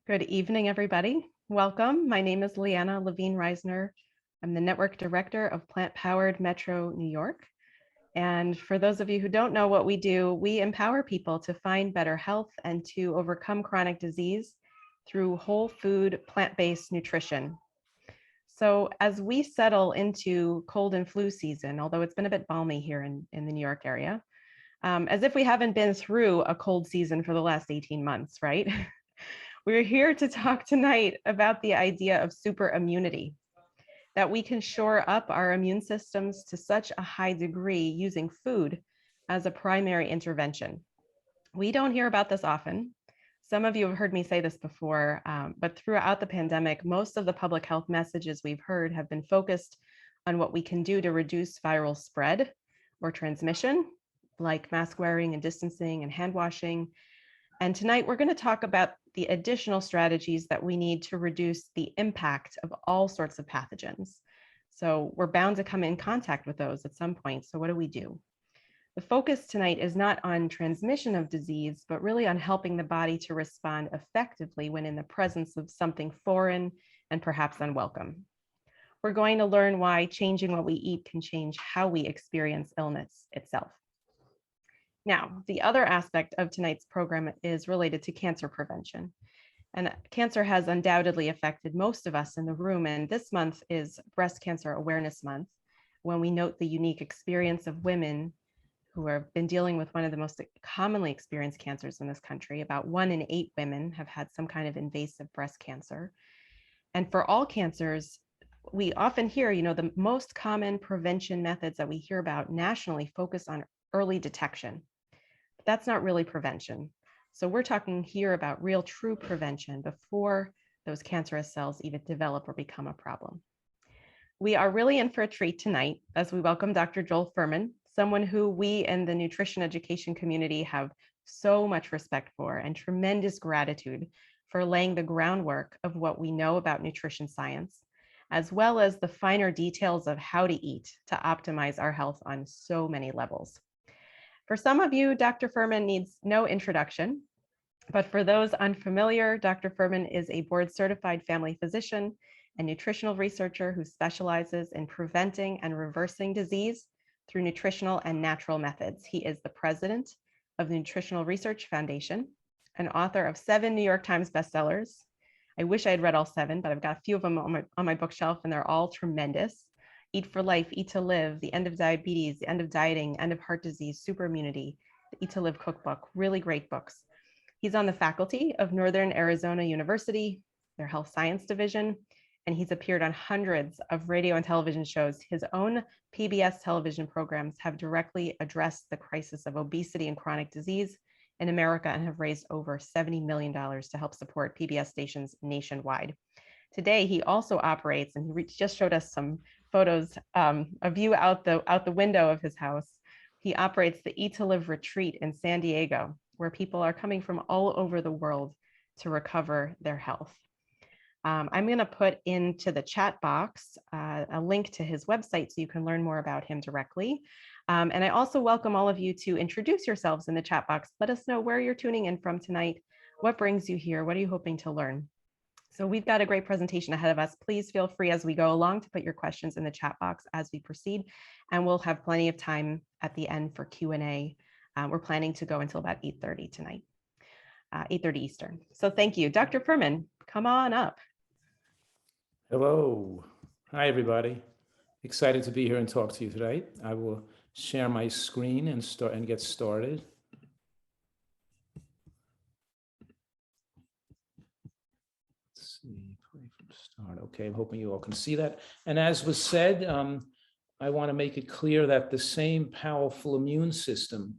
Good evening, everybody. Welcome. My name is Leanna Levine-Reisner. I'm the Network Director of Plant-Powered Metro New York. And for those of you who don't know what we do, we empower people to find better health and to overcome chronic disease through whole food, plant-based nutrition. So as we settle into cold and flu season, although it's been a bit balmy here in the New York area, as if we haven't been through a cold season for the last 18 months, right? We're here to talk tonight about the idea of super immunity, that we can shore up our immune systems to such a high degree using food as a primary intervention. We don't hear about this often. Some of you have heard me say this before, but throughout the pandemic, most of the public health messages we've heard have been focused on what we can do to reduce viral spread or transmission, like mask wearing and distancing and hand washing. And tonight we're going to talk about the additional strategies that we need to reduce the impact of all sorts of pathogens. So we're bound to come in contact with those at some point. So what do we do? The focus tonight is not on transmission of disease, but really on helping the body to respond effectively when in the presence of something foreign and perhaps unwelcome. We're going to learn why changing what we eat can change how we experience illness itself. Now, the other aspect of tonight's program is related to cancer prevention. And cancer has undoubtedly affected most of us in the room. And this month is Breast Cancer Awareness Month, when we note the unique experience of women who have been dealing with one of the most commonly experienced cancers in this country. About 1 in 8 women have had some kind of invasive breast cancer. And for all cancers, we often hear, the most common prevention methods that we hear about nationally focus on early detection. That's not really prevention. So we're talking here about real true prevention before those cancerous cells even develop or become a problem. We are really in for a treat tonight as we welcome Dr. Joel Fuhrman, someone who we in the nutrition education community have so much respect for and tremendous gratitude for laying the groundwork of what we know about nutrition science, as well as the finer details of how to eat to optimize our health on so many levels. For some of you, Dr. Fuhrman needs no introduction, but for those unfamiliar, Dr. Fuhrman is a board-certified family physician and nutritional researcher who specializes in preventing and reversing disease through nutritional and natural methods. He is the president of the Nutritional Research Foundation, an author of 7 New York Times bestsellers. I wish I had read all 7, but I've got a few of them on my bookshelf, and they're all tremendous. Eat for Life, Eat to Live, The End of Diabetes, The End of Dieting, End of Heart Disease, Super Immunity, the Eat to Live Cookbook, really great books. He's on the faculty of Northern Arizona University, their health science division, and he's appeared on hundreds of radio and television shows. His own PBS television programs have directly addressed the crisis of obesity and chronic disease in America and have raised over $70 million to help support PBS stations nationwide. Today, he also operates, and he just showed us some photos, a view out the window of his house. He operates the Eat to Live retreat in San Diego, where people are coming from all over the world to recover their health. I'm going to put into the chat box a link to his website so you can learn more about him directly. And I also welcome all of you to introduce yourselves in the chat box. Let us know where you're tuning in from tonight. What brings you here? What are you hoping to learn? So we've got a great presentation ahead of us. Please feel free as we go along to put your questions in the chat box as we proceed, and we'll have plenty of time at the end for Q&A. We're planning to go until about 8:30 tonight, 8:30 Eastern. So thank you. Dr. Fuhrman, come on up. Hello. Hi, everybody. Excited to be here and talk to you tonight. I will share my screen and get started. Play from start. Okay, I'm hoping you all can see that. And as was said, I want to make it clear that the same powerful immune system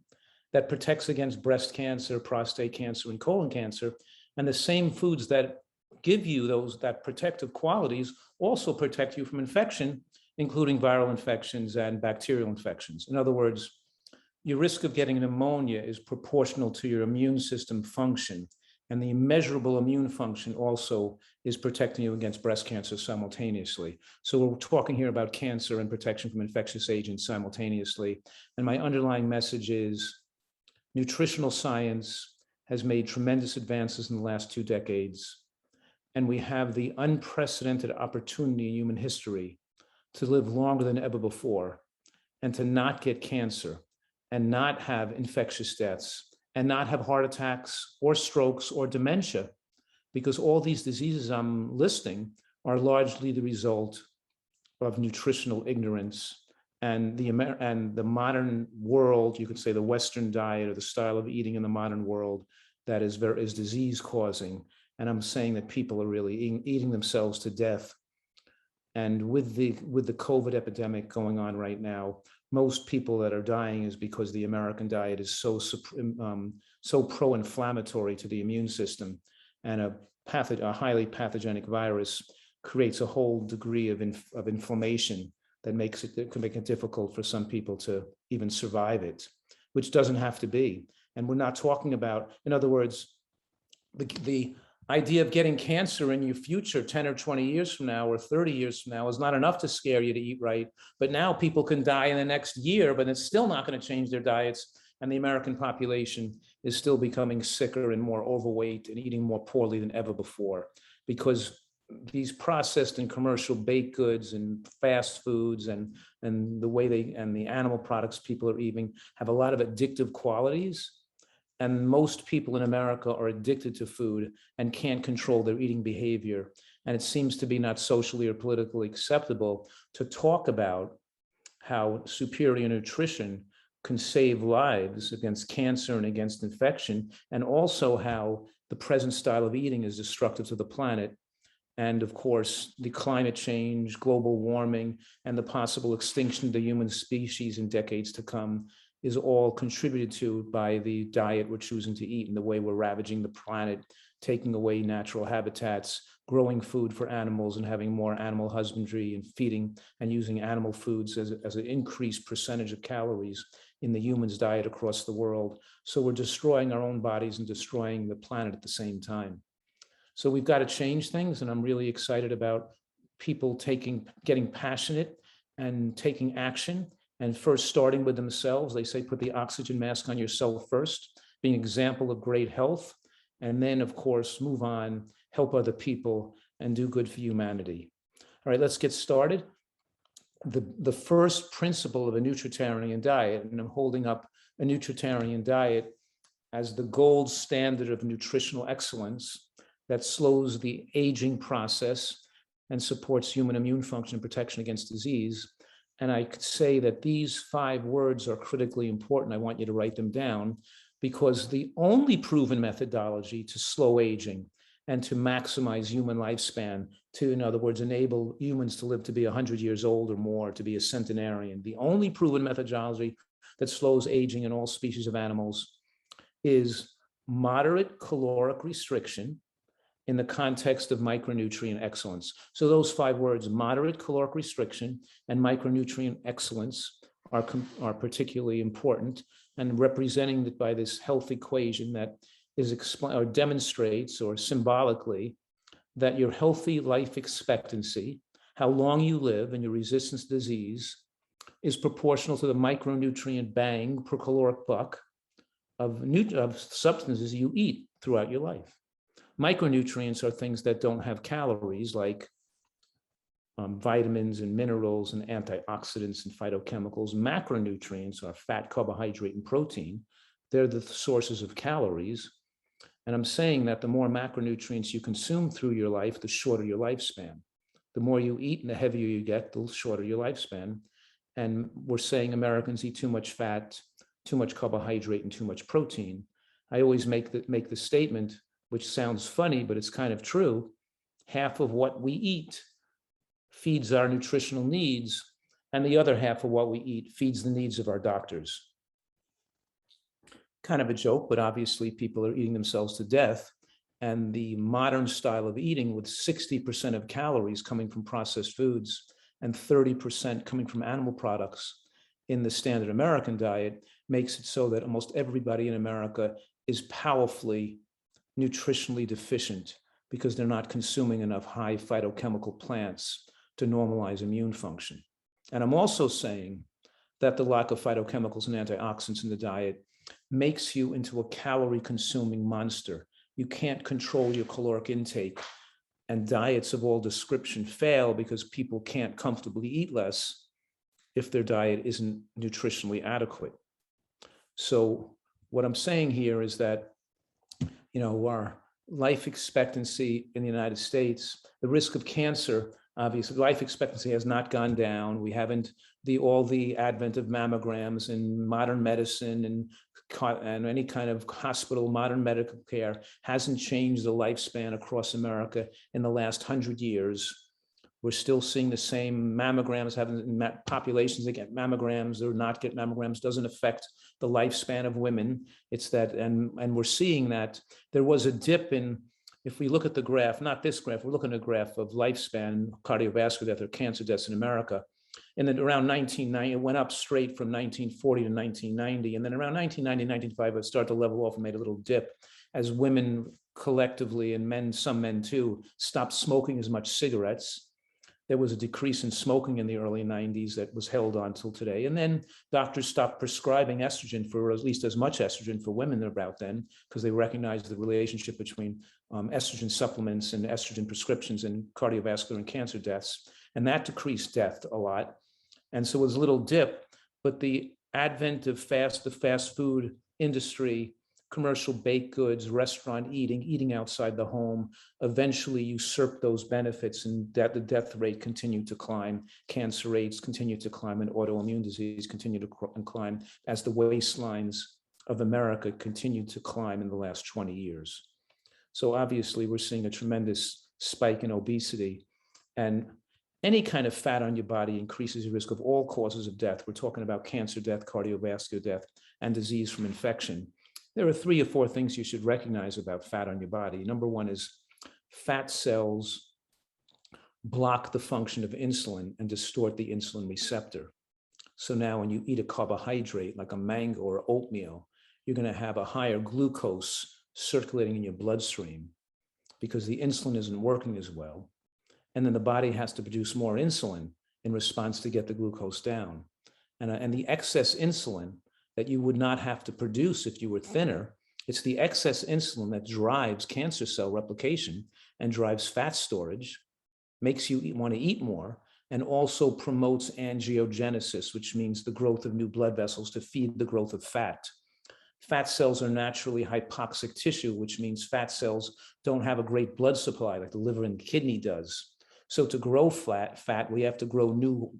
that protects against breast cancer, prostate cancer, and colon cancer, and the same foods that give you that protective qualities also protect you from infection, including viral infections and bacterial infections. In other words, your risk of getting pneumonia is proportional to your immune system function. And the measurable immune function also is protecting you against breast cancer simultaneously. So we're talking here about cancer and protection from infectious agents simultaneously. And my underlying message is nutritional science has made tremendous advances in the last 2 decades. and we have the unprecedented opportunity in human history to live longer than ever before, and to not get cancer, and not have infectious deaths, and not have heart attacks or strokes or dementia, because all these diseases I'm listing are largely the result of nutritional ignorance and the modern world, you could say the Western diet or the style of eating in the modern world that is disease causing. And I'm saying that people are really eating themselves to death. And with the COVID epidemic going on right now, most people that are dying is because the American diet is so pro-inflammatory to the immune system, and a highly pathogenic virus creates a whole degree of inflammation that can make it difficult for some people to even survive it, which doesn't have to be. And we're not talking about, in other words, the idea of getting cancer in your future 10 or 20 years from now or 30 years from now is not enough to scare you to eat right. But now people can die in the next year, but it's still not going to change their diets. And the American population is still becoming sicker and more overweight and eating more poorly than ever before, because these processed and commercial baked goods and fast foods and the way the animal products people are eating have a lot of addictive qualities. And most people in America are addicted to food and can't control their eating behavior. And it seems to be not socially or politically acceptable to talk about how superior nutrition can save lives against cancer and against infection, and also how the present style of eating is destructive to the planet. And of course, the climate change, global warming, and the possible extinction of the human species in decades to come is all contributed to by the diet we're choosing to eat and the way we're ravaging the planet, taking away natural habitats, growing food for animals and having more animal husbandry and feeding and using animal foods as an increased percentage of calories in the human's diet across the world. So we're destroying our own bodies and destroying the planet at the same time. So we've got to change things, and I'm really excited about people getting passionate and taking action, and first starting with themselves. They say put the oxygen mask on yourself first, being an example of great health, and then of course move on, help other people, and do good for humanity. All right, let's get started. The first principle of a Nutritarian diet, and I'm holding up a Nutritarian diet as the gold standard of nutritional excellence that slows the aging process and supports human immune function and protection against disease. And I could say that these 5 words are critically important. I want you to write them down, because the only proven methodology to slow aging and to maximize human lifespan, to, in other words, enable humans to live to be 100 years old or more, to be a centenarian, the only proven methodology that slows aging in all species of animals is moderate caloric restriction in the context of micronutrient excellence. So those 5 words, moderate caloric restriction and micronutrient excellence, are particularly important, and representing it by this health equation that demonstrates or symbolically that your healthy life expectancy, how long you live, and your resistance to disease is proportional to the micronutrient bang per caloric buck of substances you eat throughout your life. Micronutrients are things that don't have calories, like vitamins and minerals and antioxidants and phytochemicals. Macronutrients are fat, carbohydrate, and protein. They're the sources of calories. And I'm saying that the more macronutrients you consume through your life, the shorter your lifespan. The more you eat and the heavier you get, the shorter your lifespan. And we're saying Americans eat too much fat, too much carbohydrate, and too much protein. I always make the statement, which sounds funny, but it's kind of true. Half of what we eat feeds our nutritional needs, and the other half of what we eat feeds the needs of our doctors. Kind of a joke, but obviously people are eating themselves to death. And the modern style of eating, with 60% of calories coming from processed foods and 30% coming from animal products in the standard American diet, makes it so that almost everybody in America is powerfully nutritionally deficient because they're not consuming enough high phytochemical plants to normalize immune function. And I'm also saying that the lack of phytochemicals and antioxidants in the diet makes you into a calorie consuming monster. You can't control your caloric intake. and diets of all description fail because people can't comfortably eat less if their diet isn't nutritionally adequate. So what I'm saying here is that, our life expectancy in the United States, the risk of cancer, obviously life expectancy has not gone down. We haven't, all the advent of mammograms and modern medicine and any kind of hospital, modern medical care hasn't changed the lifespan across America in the last 100 years. We're still seeing the same mammograms, having populations that get mammograms or not get mammograms doesn't affect the lifespan of women. It's that, and we're seeing that there was a dip in, if we look at the graph, not this graph, we're looking at a graph of lifespan, cardiovascular death or cancer deaths in America. And then around 1990, it went up straight from 1940 to 1990. And then around 1990, 1995, it started to level off and made a little dip as women collectively, and men, some men too, stopped smoking as much cigarettes. There was a decrease in smoking in the early 90s that was held on till today. And then doctors stopped prescribing estrogen, for at least as much estrogen for women about then, because they recognized the relationship between estrogen supplements and estrogen prescriptions and cardiovascular and cancer deaths. And that decreased death a lot. And so it was a little dip, but the advent of the fast food industry, commercial baked goods, restaurant eating outside the home, eventually usurped those benefits, and that the death rate continued to climb, cancer rates continued to climb, and autoimmune disease continued to climb as the waistlines of America continued to climb in the last 20 years. So obviously we're seeing a tremendous spike in obesity, and any kind of fat on your body increases your risk of all causes of death. We're talking about cancer death, cardiovascular death, and disease from infection. There are 3 or 4 things you should recognize about fat on your body. Number one is fat cells block the function of insulin and distort the insulin receptor. So now when you eat a carbohydrate like a mango or oatmeal, you're going to have a higher glucose circulating in your bloodstream because the insulin isn't working as well. And then the body has to produce more insulin in response to get the glucose down. And the excess insulin that you would not have to produce if you were thinner, it's the excess insulin that drives cancer cell replication and drives fat storage, makes you want to eat more, and also promotes angiogenesis, which means the growth of new blood vessels to feed the growth of fat. Fat cells are naturally hypoxic tissue, which means fat cells don't have a great blood supply like the liver and kidney does. So to grow fat, we have to grow new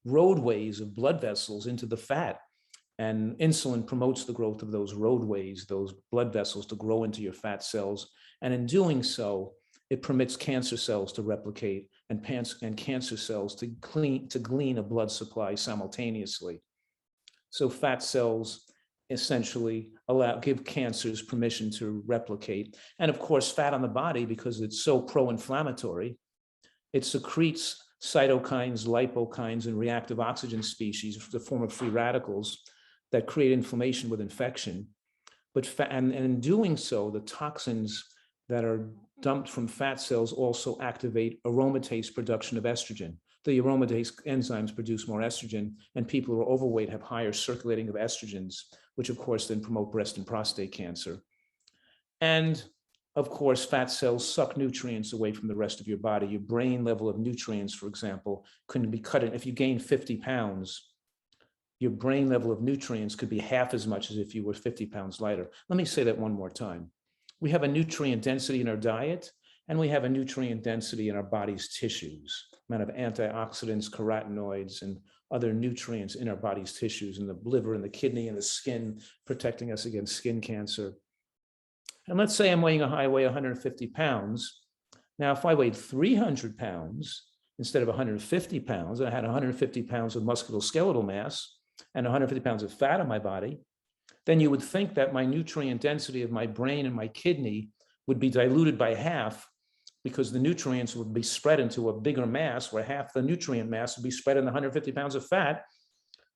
roadways of blood vessels into the fat. And insulin promotes the growth of those roadways, those blood vessels to grow into your fat cells. And in doing so, it permits cancer cells to replicate and cancer cells to glean a blood supply simultaneously. So fat cells essentially give cancers permission to replicate. And of course, fat on the body, because it's so pro-inflammatory, it secretes cytokines, lipokines, and reactive oxygen species, the form of free radicals that create inflammation with infection. And in doing so, the toxins that are dumped from fat cells also activate aromatase production of estrogen. The aromatase enzymes produce more estrogen, and people who are overweight have higher circulating of estrogens, which of course then promote breast and prostate cancer. And of course, fat cells suck nutrients away from the rest of your body. Your brain level of nutrients, for example, can be cut in. If you gain 50 pounds, your brain level of nutrients could be half as much as if you were 50 pounds lighter. Let me say that one more time. We have a nutrient density in our diet, and we have a nutrient density in our body's tissues, amount of antioxidants, carotenoids, and other nutrients in our body's tissues, in the liver and the kidney and the skin, protecting us against skin cancer. And let's say I weigh 150 pounds. Now, if I weighed 300 pounds instead of 150 pounds, and I had 150 pounds of musculoskeletal mass and 150 pounds of fat on my body, then you would think that my nutrient density of my brain and my kidney would be diluted by half, because the nutrients would be spread into a bigger mass, where half the nutrient mass would be spread in the 150 pounds of fat.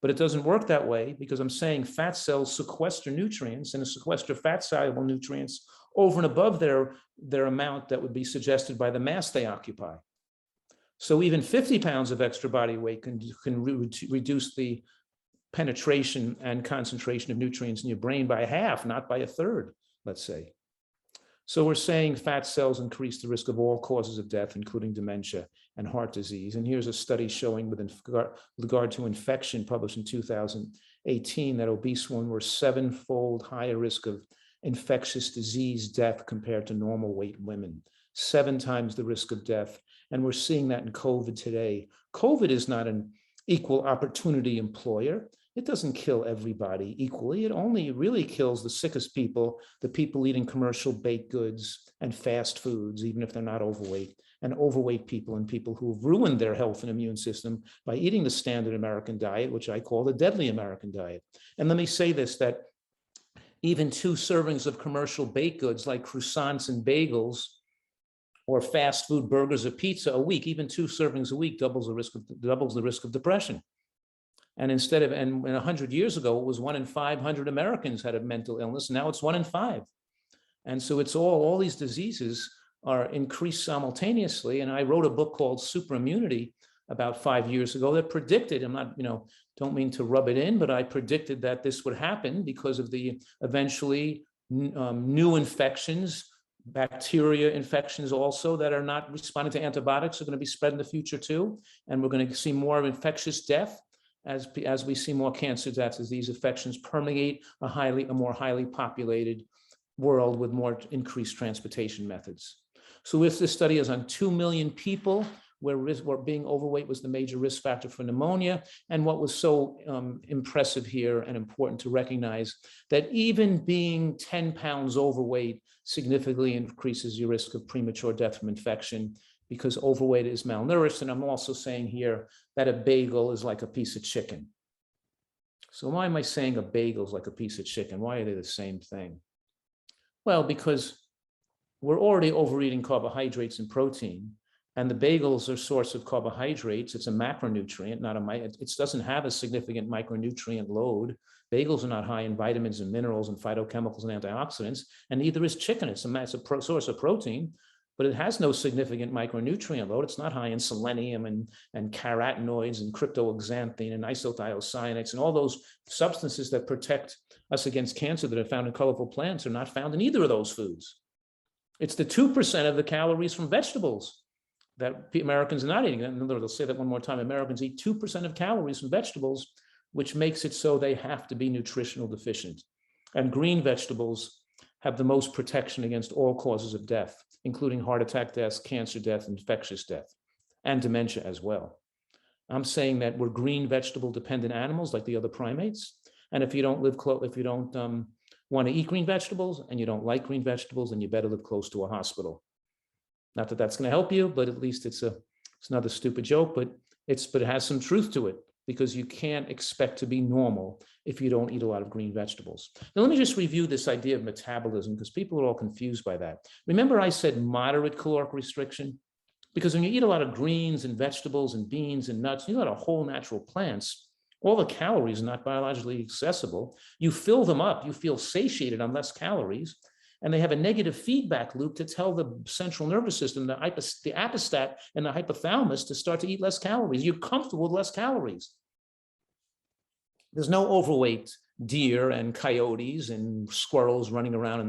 But it doesn't work that way, because I'm saying fat cells sequester nutrients and sequester fat-soluble nutrients over and above their amount that would be suggested by the mass they occupy. So even 50 pounds of extra body weight can reduce the penetration and concentration of nutrients in your brain by half, not by a third, let's say. So we're saying fat cells increase the risk of all causes of death, including dementia and heart disease. And here's a study showing with regard to infection published in 2018 that obese women were 7-fold higher risk of infectious disease death compared to normal weight women, 7 times the risk of death. And we're seeing that in COVID today. COVID is not an equal opportunity employer. It doesn't kill everybody equally. It only really kills the sickest people, the people eating commercial baked goods and fast foods, even if they're not overweight, and overweight people and people who've ruined their health and immune system by eating the standard American diet, which I call the deadly American diet. And let me say this, that even 2 servings of commercial baked goods like croissants and bagels or fast food burgers or pizza a week, even 2 servings a week doubles the risk of depression. And instead of, and 100 years ago, it was 1 in 500 Americans had a mental illness. Now it's 1 in 5. And so it's all these diseases are increased simultaneously. And I wrote a book called Super Immunity about 5 years ago that predicted, I'm not, don't mean to rub it in, but I predicted that this would happen because of the eventually new infections, bacteria infections also that are not responding to antibiotics are going to be spread in the future too. And we're going to see more of infectious death as we see more cancer deaths, as these infections permeate a more highly populated world with more increased transportation methods. So if this study is on 2 million people where being overweight was the major risk factor for pneumonia, and what was so impressive here and important to recognize that even being 10 pounds overweight significantly increases your risk of premature death from infection, because overweight is malnourished. And I'm also saying here that a bagel is like a piece of chicken. So why am I saying a bagel is like a piece of chicken? Why are they the same thing? Well, because we're already overeating carbohydrates and protein, and the bagels are a source of carbohydrates. It's a macronutrient, it doesn't have a significant micronutrient load. Bagels are not high in vitamins and minerals and phytochemicals and antioxidants, and neither is chicken. It's a source of protein, but it has no significant micronutrient load. It's not high in selenium and carotenoids and cryptoxanthine and isothiocyanates, and all those substances that protect us against cancer that are found in colorful plants are not found in either of those foods. It's the 2% of the calories from vegetables that Americans are not eating. And they'll say that one more time. Americans eat 2% of calories from vegetables, which makes it so they have to be nutritional deficient. And green vegetables have the most protection against all causes of death, including heart attack deaths, cancer death, infectious death, and dementia as well. I'm saying that we're green vegetable dependent animals like the other primates. And if you don't want to eat green vegetables and you don't like green vegetables, then you better live close to a hospital. Not that that's going to help you, but at least it's another stupid joke, but it has some truth to it, because you can't expect to be normal if you don't eat a lot of green vegetables. Now, let me just review this idea of metabolism, because people are all confused by that. Remember I said moderate caloric restriction? Because when you eat a lot of greens and vegetables and beans and nuts, you eat a lot of whole natural plants, all the calories are not biologically accessible. You fill them up, you feel satiated on less calories, and they have a negative feedback loop to tell the central nervous system, the apostat and the hypothalamus, to start to eat less calories. You're comfortable with less calories. There's no overweight deer and coyotes and squirrels running around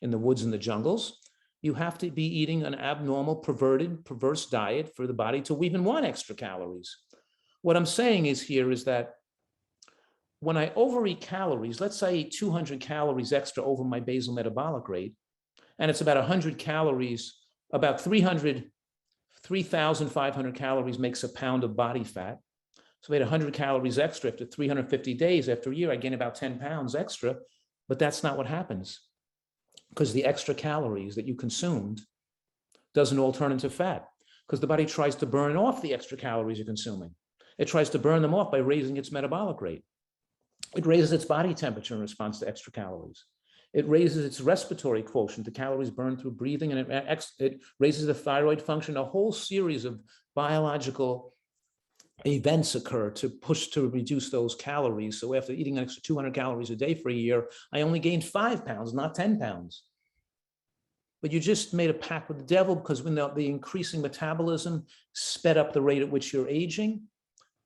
in the woods and the jungles. You have to be eating an abnormal, perverse diet for the body to even want extra calories. What I'm saying is that when I overeat calories, let's say I eat 200 calories extra over my basal metabolic rate, and it's about 100 calories, about 3,500 calories makes a pound of body fat. So I ate 100 calories extra after 350 days. After a year, I gain about 10 pounds extra, but that's not what happens, because the extra calories that you consumed doesn't all turn into fat, because the body tries to burn off the extra calories you're consuming. It tries to burn them off by raising its metabolic rate. It raises its body temperature in response to extra calories. It raises its respiratory quotient, the calories burned through breathing, and it raises the thyroid function. A whole series of biological events occur to reduce those calories. So after eating an extra 200 calories a day for a year, I only gained 5 pounds, not 10 pounds. But you just made a pact with the devil, because when the increasing metabolism sped up the rate at which you're aging,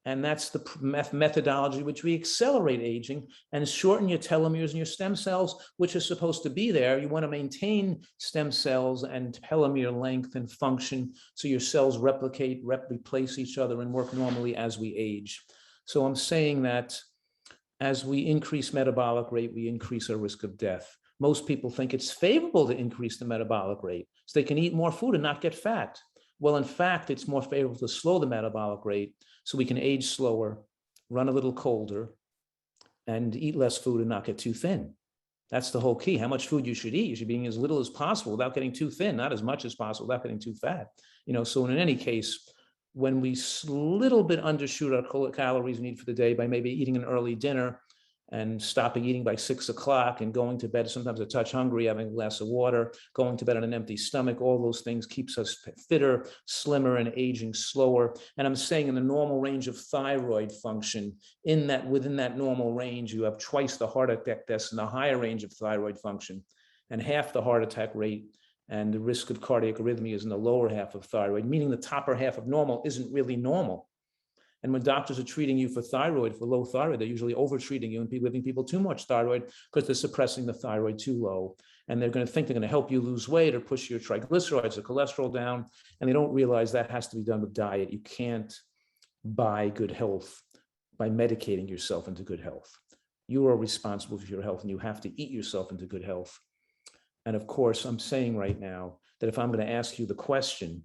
And that's the methodology which we accelerate aging and shorten your telomeres and your stem cells, which are supposed to be there. You want to maintain stem cells and telomere length and function so your cells replicate, replace each other, and work normally as we age. So I'm saying that as we increase metabolic rate, we increase our risk of death. Most people think it's favorable to increase the metabolic rate so they can eat more food and not get fat. Well, in fact, it's more favorable to slow the metabolic rate so we can age slower, run a little colder, and eat less food and not get too thin. That's the whole key. How much food you should eat. You should be eating as little as possible without getting too thin, not as much as possible without getting too fat. So in any case, when we little bit undershoot our calories we need for the day by maybe eating an early dinner and stopping eating by 6 o'clock and going to bed sometimes a touch hungry, having a glass of water, going to bed on an empty stomach, all those things keeps us fitter, slimmer, and aging slower. And I'm saying in the normal range of thyroid function, within that normal range, you have twice the heart attack deaths in the higher range of thyroid function and half the heart attack rate and the risk of cardiac arrhythmia is in the lower half of thyroid, meaning the topper half of normal isn't really normal. And when doctors are treating you for thyroid, for low thyroid, they're usually over-treating you and giving people too much thyroid because they're suppressing the thyroid too low. And they're going to think they're going to help you lose weight or push your triglycerides or cholesterol down. And they don't realize that has to be done with diet. You can't buy good health by medicating yourself into good health. You are responsible for your health and you have to eat yourself into good health. And of course, I'm saying right now that if I'm going to ask you the question,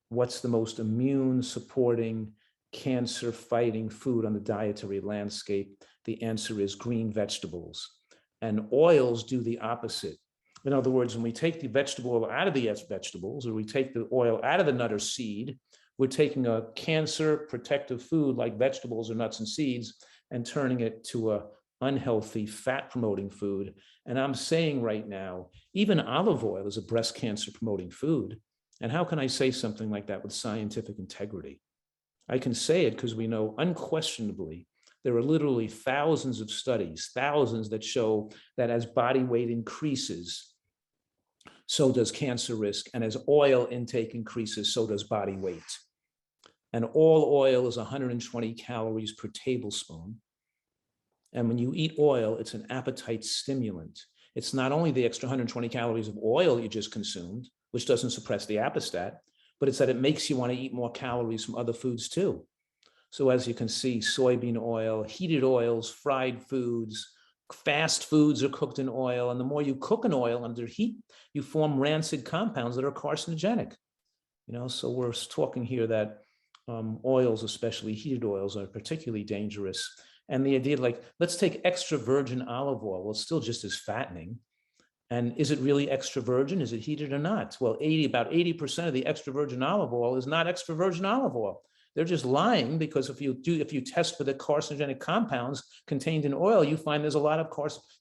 what's the most immune supporting cancer fighting food on the dietary landscape? The answer is green vegetables. And oils do the opposite. In other words, when we take the vegetable oil out of the vegetables, or we take the oil out of the nut or seed, we're taking a cancer protective food like vegetables or nuts and seeds and turning it to a unhealthy fat promoting food. And I'm saying right now, even olive oil is a breast cancer promoting food. And how can I say something like that with scientific integrity? I can say it because we know unquestionably there are literally thousands of studies, thousands that show that as body weight increases, so does cancer risk. And as oil intake increases, so does body weight. And all oil is 120 calories per tablespoon. And when you eat oil, it's an appetite stimulant. It's not only the extra 120 calories of oil you just consumed, which doesn't suppress the appestat, but it's that it makes you want to eat more calories from other foods too. So as you can see, soybean oil, heated oils, fried foods, fast foods are cooked in oil. And the more you cook an oil under heat, you form rancid compounds that are carcinogenic. So we're talking here that oils, especially heated oils, are particularly dangerous. And the idea let's take extra virgin olive oil. Well, it's still just as fattening. And is it really extra virgin? Is it heated or not? Well, about 80% of the extra virgin olive oil is not extra virgin olive oil. They're just lying because if you test for the carcinogenic compounds contained in oil, you find there's a lot of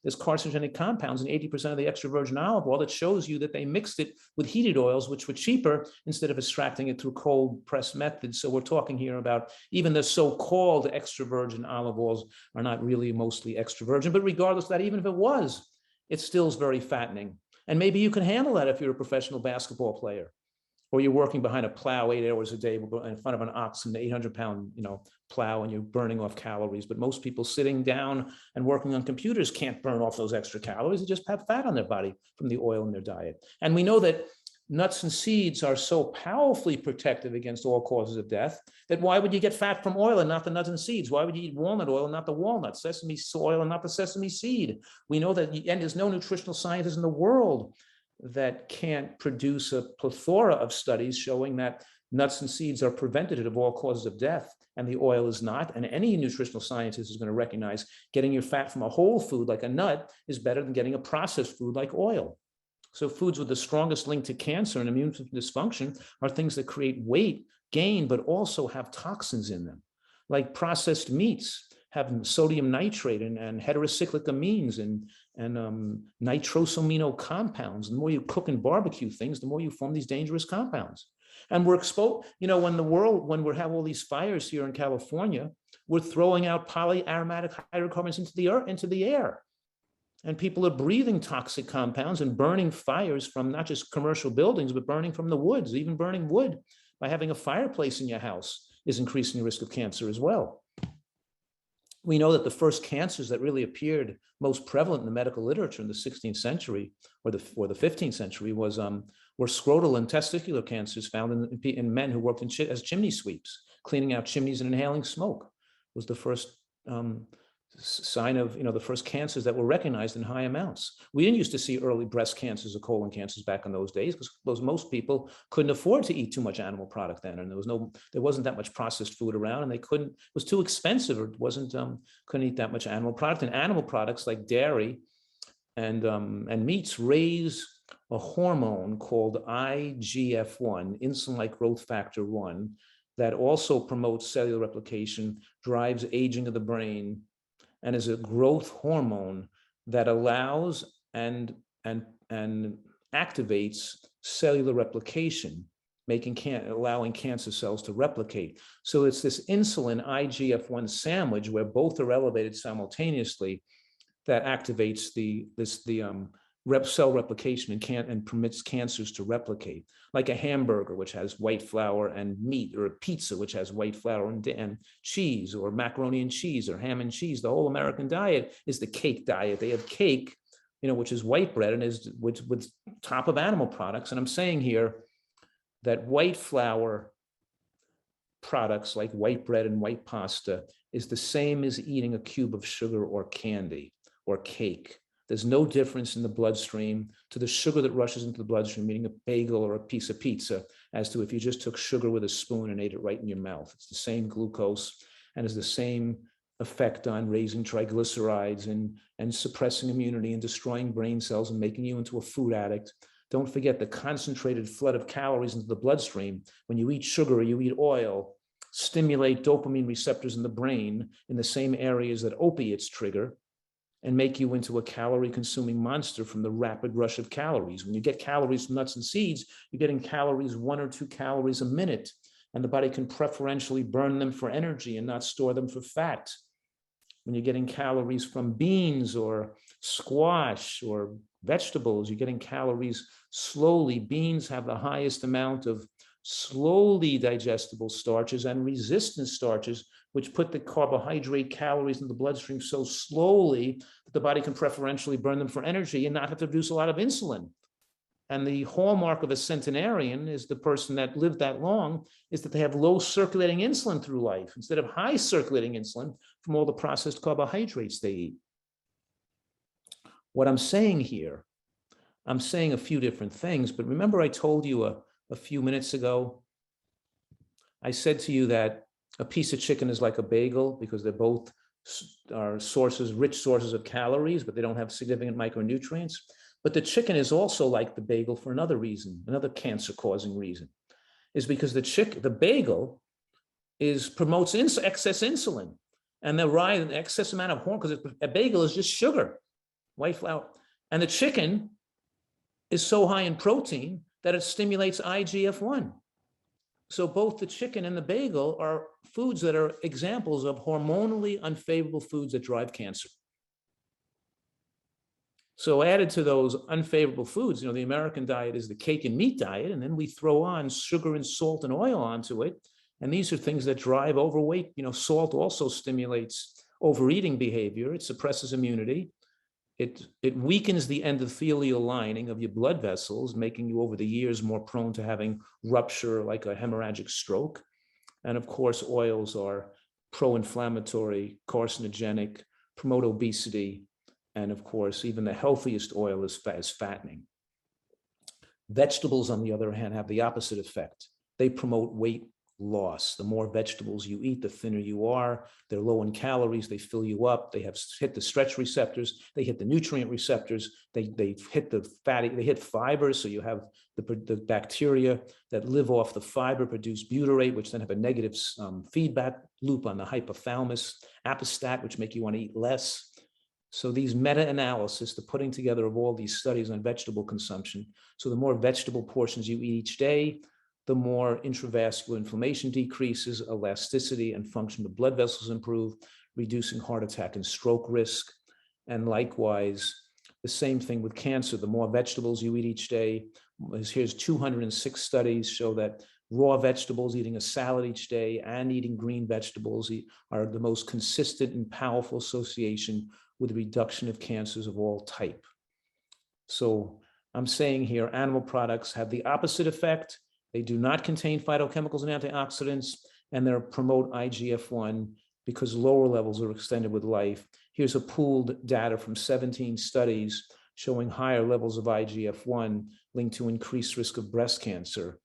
there's carcinogenic compounds in 80% of the extra virgin olive oil that shows you that they mixed it with heated oils, which were cheaper, instead of extracting it through cold press methods. So we're talking here about even the so-called extra virgin olive oils are not really mostly extra virgin, but regardless of that, even if it was, it still is very fattening. And maybe you can handle that if you're a professional basketball player, or you're working behind a plow 8 hours a day in front of an ox and an 800-pound, plow, and you're burning off calories. But most people sitting down and working on computers can't burn off those extra calories. They just have fat on their body from the oil in their diet. And we know that nuts and seeds are so powerfully protective against all causes of death that why would you get fat from oil and not the nuts and seeds? Why would you eat walnut oil and not the walnut, sesame oil and not the sesame seed? We know that, and there's no nutritional scientist in the world that can't produce a plethora of studies showing that nuts and seeds are preventative of all causes of death, and the oil is not. And any nutritional scientist is going to recognize getting your fat from a whole food like a nut is better than getting a processed food like oil. So foods with the strongest link to cancer and immune dysfunction are things that create weight gain, but also have toxins in them, like processed meats have sodium nitrate and heterocyclic amines and nitrosamino compounds. The more you cook and barbecue things, the more you form these dangerous compounds. And we're exposed, when we have all these fires here in California, we're throwing out polyaromatic hydrocarbons into the air. And people are breathing toxic compounds and burning fires from not just commercial buildings, but burning from the woods, even burning wood by having a fireplace in your house. is increasing the risk of cancer as well. We know that the first cancers that really appeared most prevalent in the medical literature in the 16th century or the 15th century were scrotal and testicular cancers found in men who worked as chimney sweeps, cleaning out chimneys and inhaling smoke. It was the first sign of, the first cancers that were recognized in high amounts. We didn't used to see early breast cancers or colon cancers back in those days because most people couldn't afford to eat too much animal product then, and there wasn't that much processed food around, and it was too expensive, or couldn't eat that much animal product. And animal products like dairy and meats raise a hormone called IGF-1, insulin-like growth factor 1, that also promotes cellular replication, drives aging of the brain, and is a growth hormone that allows and activates cellular replication, allowing cancer cells to replicate. So it's this insulin IGF-1 sandwich where both are elevated simultaneously that activates the cell replication and permits cancers to replicate, like a hamburger, which has white flour and meat, or a pizza, which has white flour and cheese, or macaroni and cheese, or ham and cheese. The whole American diet is the cake diet. They have cake, which is white bread and is with top of animal products. And I'm saying here that white flour products like white bread and white pasta is the same as eating a cube of sugar or candy or cake. There's no difference in the bloodstream to the sugar that rushes into the bloodstream, eating a bagel or a piece of pizza, as to if you just took sugar with a spoon and ate it right in your mouth. It's the same glucose and has the same effect on raising triglycerides and suppressing immunity and destroying brain cells and making you into a food addict. Don't forget the concentrated flood of calories into the bloodstream. When you eat sugar or you eat oil, stimulate dopamine receptors in the brain in the same areas that opiates trigger, and make you into a calorie-consuming monster from the rapid rush of calories. When you get calories from nuts and seeds, you're getting calories, 1 or 2 calories a minute, and the body can preferentially burn them for energy and not store them for fat. When you're getting calories from beans or squash or vegetables, you're getting calories slowly. Beans have the highest amount of slowly digestible starches and resistant starches, which put the carbohydrate calories in the bloodstream so slowly that the body can preferentially burn them for energy and not have to produce a lot of insulin. And the hallmark of a centenarian is the person that lived that long is that they have low circulating insulin through life instead of high circulating insulin from all the processed carbohydrates they eat. What I'm saying here, I'm saying a few different things, but remember I told you a few minutes ago, I said to you that a piece of chicken is like a bagel because they both are rich sources of calories, but they don't have significant micronutrients. But the chicken is also like the bagel for another reason, another cancer-causing reason, is because the bagel promotes excess insulin, and the rise an excess amount of hormone, because a bagel is just sugar, white flour, and the chicken is so high in protein that it stimulates IGF-1. So both the chicken and the bagel are foods that are examples of hormonally unfavorable foods that drive cancer. So added to those unfavorable foods, the American diet is the cake and meat diet, and then we throw on sugar and salt and oil onto it. And these are things that drive overweight. Salt also stimulates overeating behavior. It suppresses immunity. It weakens the endothelial lining of your blood vessels, making you over the years more prone to having rupture like a hemorrhagic stroke. And of course, oils are pro-inflammatory, carcinogenic, promote obesity. And of course, even the healthiest oil is fattening. Vegetables, on the other hand, have the opposite effect. They promote weight loss. The more vegetables you eat, the thinner you are. They're low in calories. They fill you up. They hit the stretch receptors. They hit the nutrient receptors. They hit fibers. So you have the bacteria that live off the fiber produce butyrate, which then have a negative feedback loop on the hypothalamus, apostat, which make you want to eat less. So these meta-analysis, the putting together of all these studies on vegetable consumption. So the more vegetable portions you eat each day, the more intravascular inflammation decreases, elasticity and function of blood vessels improve, reducing heart attack and stroke risk. And likewise, the same thing with cancer. The more vegetables you eat each day, here's 206 studies show that raw vegetables, eating a salad each day, and eating green vegetables are the most consistent and powerful association with the reduction of cancers of all type. So I'm saying here, animal products have the opposite effect. They do not contain phytochemicals and antioxidants, and they promote IGF-1 because lower levels are extended with life. Here's a pooled data from 17 studies showing higher levels of IGF-1 linked to increased risk of breast cancer.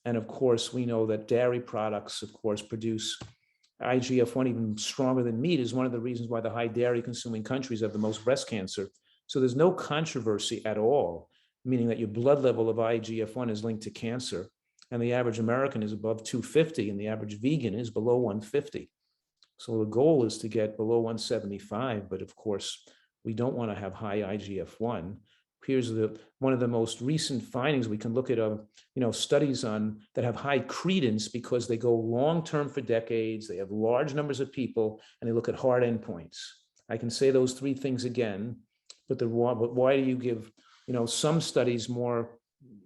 And of course, we know that dairy products, of course, produce IGF-1 even stronger than meat, is one of the reasons why the high dairy consuming countries have the most breast cancer. So there's no controversy at all, meaning that your blood level of IGF-1 is linked to cancer. And the average American is above 250 and the average vegan is below 150. So the goal is to get below 175, but of course, we don't want to have high IGF-1. Here's one of the most recent findings. We can look at studies on that have high credence because they go long-term for decades, they have large numbers of people, and they look at hard endpoints. I can say those three things again, but why do you give some studies more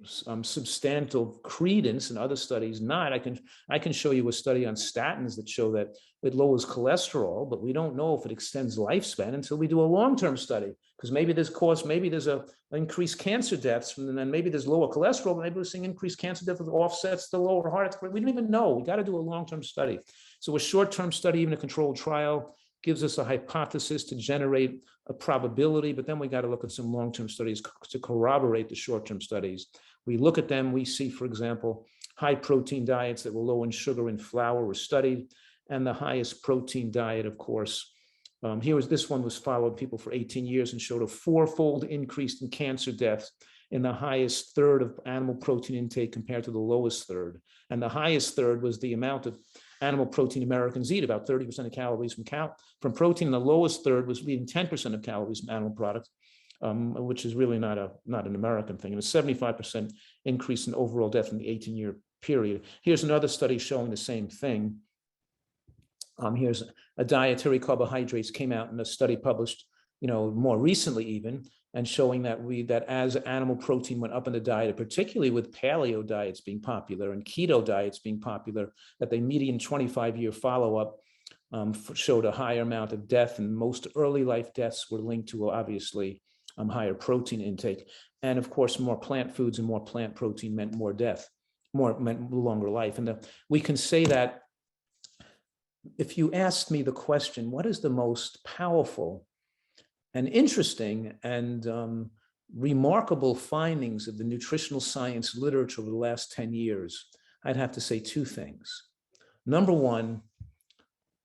substantial credence and other studies not? I can show you a study on statins that show that it lowers cholesterol, but we don't know if it extends lifespan until we do a long-term study, because maybe there's a increased cancer deaths, and then maybe there's lower cholesterol, but maybe we're seeing increased cancer deaths that offsets the lower heart. We don't even know. We got to do a long-term study. So a short-term study, even a controlled trial, gives us a hypothesis to generate a probability, but then we got to look at some long-term studies to corroborate the short-term studies. We look at them, we see, for example, high protein diets that were low in sugar and flour were studied, and the highest protein diet, of course, this one was followed people for 18 years and showed a 4-fold increase in cancer deaths in the highest third of animal protein intake compared to the lowest third. And the highest third was the amount of animal protein Americans eat, about 30% of calories from protein. And the lowest third was eating 10% of calories from animal products, which is really not an American thing. And a 75% increase in overall death in the 18-year period. Here's another study showing the same thing. Here's a dietary carbohydrates came out in a study published, more recently even, and showing that as animal protein went up in the diet, particularly with paleo diets being popular and keto diets being popular, that the median 25-year follow-up showed a higher amount of death, and most early life deaths were linked to obviously higher protein intake. And of course, more plant foods and more plant protein meant more death, meant longer life. And we can say that if you asked me the question, what is the most powerful and interesting and remarkable findings of the nutritional science literature over the last 10 years, I'd have to say two things. Number one,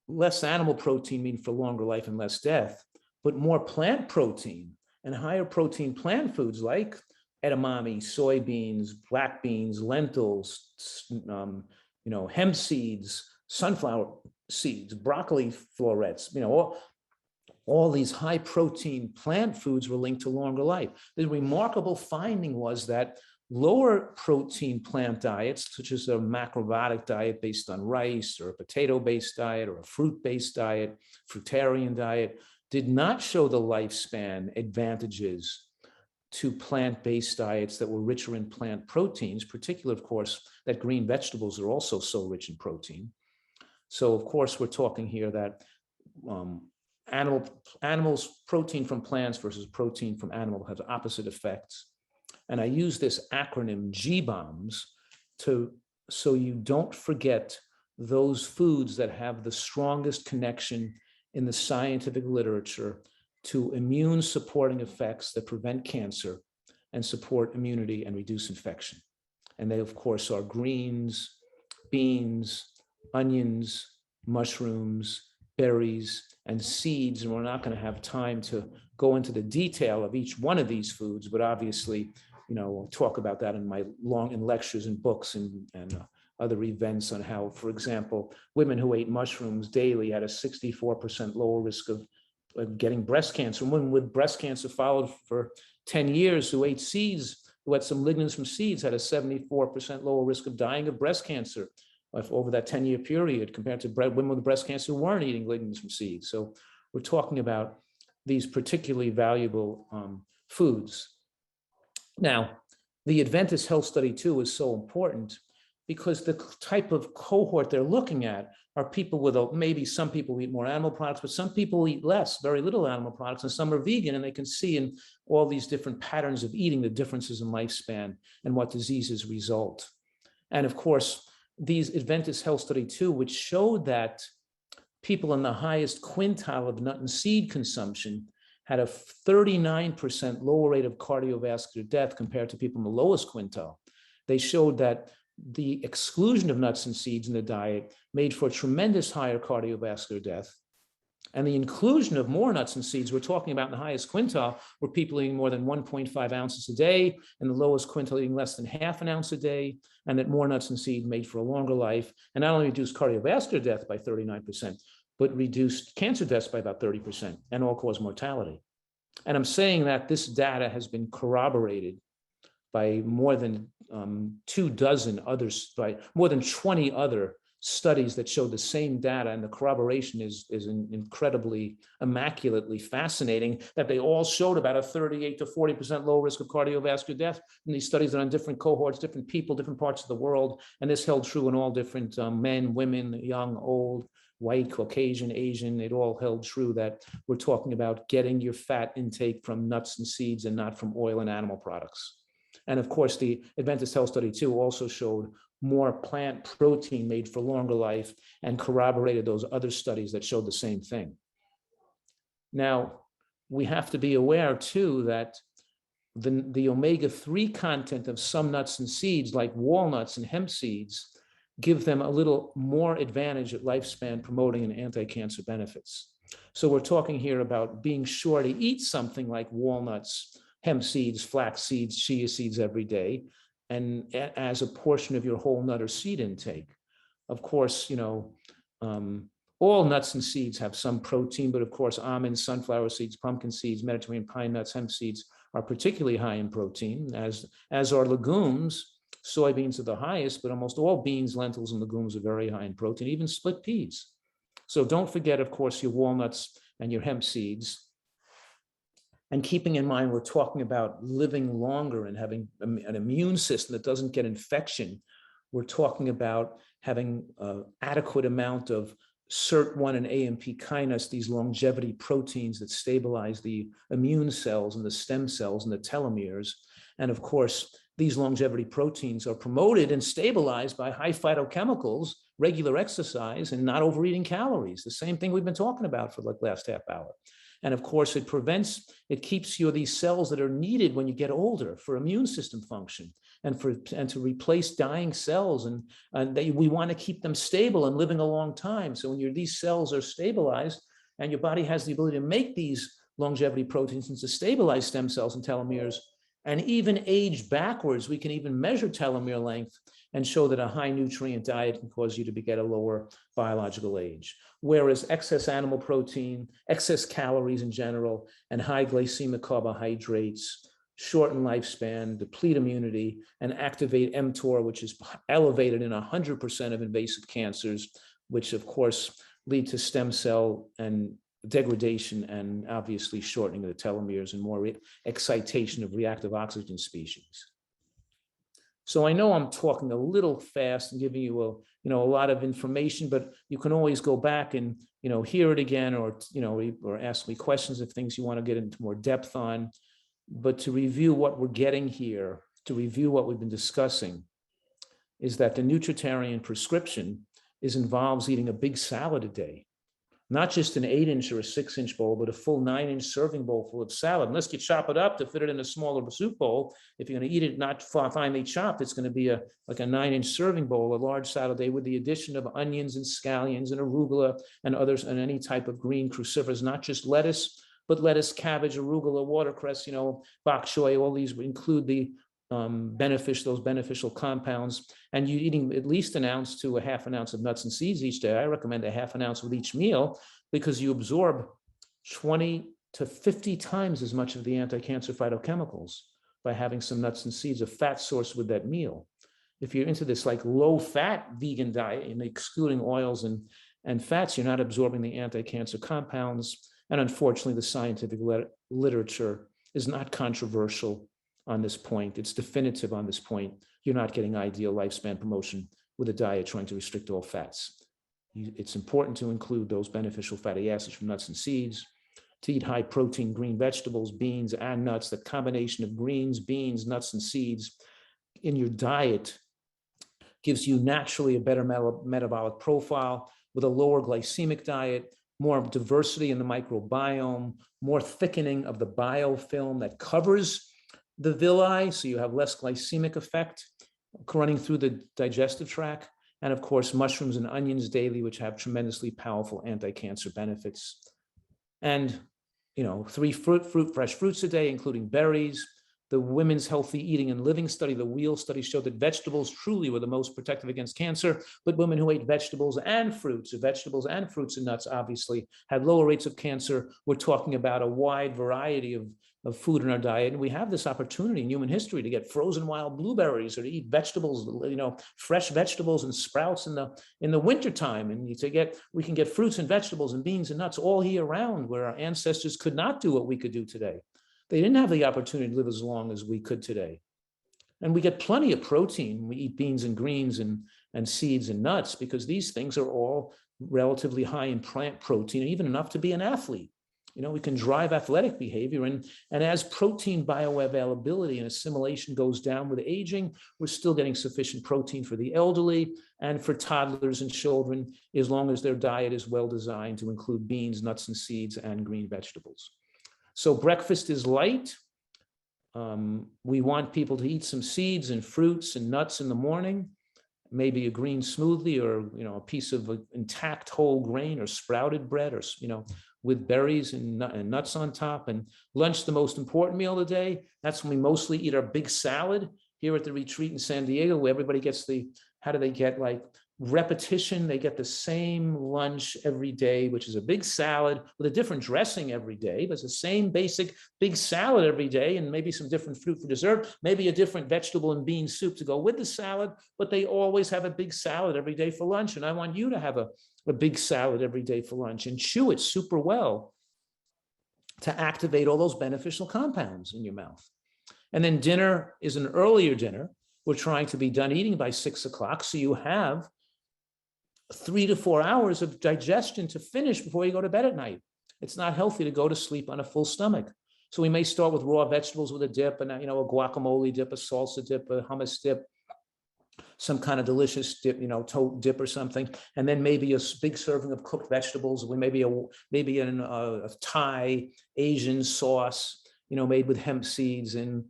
less animal protein means for longer life and less death, but more plant protein and higher protein plant foods like edamame, soybeans, black beans, lentils, hemp seeds, sunflower seeds, broccoli florets, all these high protein plant foods were linked to longer life. The remarkable finding was that lower protein plant diets, such as a macrobiotic diet based on rice or a potato-based diet or a fruit-based diet, fruitarian diet, did not show the lifespan advantages to plant-based diets that were richer in plant proteins, particularly, of course, that green vegetables are also so rich in protein. So, of course, we're talking here that animals' protein from plants versus protein from animal has opposite effects. And I use this acronym GBOMBS so you don't forget those foods that have the strongest connection in the scientific literature to immune supporting effects that prevent cancer and support immunity and reduce infection. And they, of course, are greens, beans, onions, mushrooms, berries, and seeds. And we're not going to have time to go into the detail of each one of these foods, but obviously, we'll talk about that in lectures and books and other events on how, for example, women who ate mushrooms daily had a 64% lower risk of getting breast cancer. Women with breast cancer followed for 10 years who ate seeds, who had some lignans from seeds, had a 74% lower risk of dying of breast cancer over that 10-year period compared to women with breast cancer who weren't eating lignans from seeds. So we're talking about these particularly valuable foods. Now, the Adventist Health Study 2 is so important because the type of cohort they're looking at are people with maybe some people eat more animal products, but some people eat less, very little animal products, and some are vegan, and they can see in all these different patterns of eating the differences in lifespan and what diseases result. And of course, these Adventist Health Study 2, which showed that people in the highest quintile of nut and seed consumption had a 39% lower rate of cardiovascular death compared to people in the lowest quintile. They showed that the exclusion of nuts and seeds in the diet made for a tremendous higher cardiovascular death. And the inclusion of more nuts and seeds, we're talking about in the highest quintile, where people eating more than 1.5 ounces a day, and the lowest quintile eating less than half an ounce a day, and that more nuts and seeds made for a longer life, and not only reduced cardiovascular death by 39%, but reduced cancer deaths by about 30% and all-cause mortality. And I'm saying that this data has been corroborated by more than 24 others, by more than 20 other studies that show the same data, and the corroboration is incredibly, immaculately fascinating, that they all showed about a 38 to 40% low risk of cardiovascular death. And these studies are on different cohorts, different people, different parts of the world, and this held true in all different men, women, young, old, white, Caucasian, Asian. It all held true that we're talking about getting your fat intake from nuts and seeds and not from oil and animal products. And of course, the Adventist Health Study 2 also showed more plant protein made for longer life and corroborated those other studies that showed the same thing. Now, we have to be aware too that the omega-3 content of some nuts and seeds, like walnuts and hemp seeds, give them a little more advantage at lifespan promoting and anti-cancer benefits. So we're talking here about being sure to eat something like walnuts, hemp seeds, flax seeds, chia seeds every day, and as a portion of your whole nut or seed intake. Of course, all nuts and seeds have some protein, but of course, almonds, sunflower seeds, pumpkin seeds, Mediterranean pine nuts, hemp seeds are particularly high in protein, as are legumes. Soybeans are the highest, but almost all beans, lentils, and legumes are very high in protein, even split peas. So don't forget, of course, your walnuts and your hemp seeds. And keeping in mind, we're talking about living longer and having an immune system that doesn't get infection. We're talking about having an adequate amount of SIRT1 and AMP kinase, these longevity proteins that stabilize the immune cells and the stem cells and the telomeres. And of course, these longevity proteins are promoted and stabilized by high phytochemicals, regular exercise, and not overeating calories. The same thing we've been talking about for the last half hour. And of course, it keeps you these cells that are needed when you get older for immune system function and to replace dying cells. And we want to keep them stable and living a long time. So when these cells are stabilized and your body has the ability to make these longevity proteins and to stabilize stem cells and telomeres, and even age backwards, we can even measure telomere length and show that a high nutrient diet can cause you to get a lower biological age. Whereas excess animal protein, excess calories in general, and high glycemic carbohydrates shorten lifespan, deplete immunity, and activate mTOR, which is elevated in 100% of invasive cancers, which of course lead to stem cell and degradation and obviously shortening of the telomeres and more excitation of reactive oxygen species. So I know I'm talking a little fast and giving you a lot of information, but you can always go back and hear it again, or ask me questions of things you want to get into more depth on. But to review what we're getting here, to review what we've been discussing, is that the Nutritarian prescription involves eating a big salad a day. Not just an 8-inch or a 6-inch bowl, but a full 9-inch serving bowl full of salad. Unless you chop it up to fit it in a smaller soup bowl, if you're going to eat it not finely chopped, it's going to be like a 9-inch serving bowl, a large salad a day with the addition of onions and scallions and arugula and others, and any type of green cruciferous, not just lettuce, but lettuce, cabbage, arugula, watercress, bok choy. All these include the those beneficial compounds, and you're eating at least an ounce to a half an ounce of nuts and seeds each day. I recommend a half an ounce with each meal, because you absorb 20 to 50 times as much of the anti-cancer phytochemicals by having some nuts and seeds, a fat source with that meal. If you're into this like low-fat vegan diet and excluding oils and fats, you're not absorbing the anti-cancer compounds. And unfortunately, the scientific literature is not controversial on this point. It's definitive on this point. You're not getting ideal lifespan promotion with a diet trying to restrict all fats. It's important to include those beneficial fatty acids from nuts and seeds, to eat high protein green vegetables, beans, and nuts. The combination of greens, beans, nuts, and seeds in your diet gives you naturally a better metabolic profile with a lower glycemic diet, more diversity in the microbiome, more thickening of the biofilm that covers the villi, so you have less glycemic effect running through the digestive tract, and of course, mushrooms and onions daily, which have tremendously powerful anti-cancer benefits. And 3 fresh fruits a day, including berries. The Women's Healthy Eating and Living study, the WHEAL study, showed that vegetables truly were the most protective against cancer, but women who ate vegetables and fruits and nuts obviously had lower rates of cancer. We're talking about a wide variety of food in our diet, and we have this opportunity in human history to get frozen wild blueberries or to eat vegetables, fresh vegetables and sprouts in the wintertime, and we can get fruits and vegetables and beans and nuts all year round, where our ancestors could not do what we could do today. They didn't have the opportunity to live as long as we could today. And we get plenty of protein. We eat beans and greens and seeds and nuts because these things are all relatively high in plant protein, and even enough to be an athlete. We can drive athletic behavior, and as protein bioavailability and assimilation goes down with aging, we're still getting sufficient protein for the elderly and for toddlers and children, as long as their diet is well designed to include beans, nuts, and seeds, and green vegetables. So breakfast is light. We want people to eat some seeds and fruits and nuts in the morning, maybe a green smoothie or a piece of intact whole grain or sprouted bread, or with berries and nuts on top. And lunch, the most important meal of the day. That's when we mostly eat our big salad here at the retreat in San Diego, where everybody gets how do they get repetition? They get the same lunch every day, which is a big salad with a different dressing every day, but it's the same basic big salad every day, and maybe some different fruit for dessert, maybe a different vegetable and bean soup to go with the salad, but they always have a big salad every day for lunch. And I want you to have a big salad every day for lunch and chew it super well to activate all those beneficial compounds in your mouth. And then dinner is an earlier dinner. We're trying to be done eating by 6 o'clock, so you have 3 to 4 hours of digestion to finish before you go to bed at night. It's not healthy to go to sleep on a full stomach. So we may start with raw vegetables with a dip, and a guacamole dip, a salsa dip, a hummus dip, some kind of delicious dip, toast dip or something, and then maybe a big serving of cooked vegetables. Maybe a Thai Asian sauce, made with hemp seeds and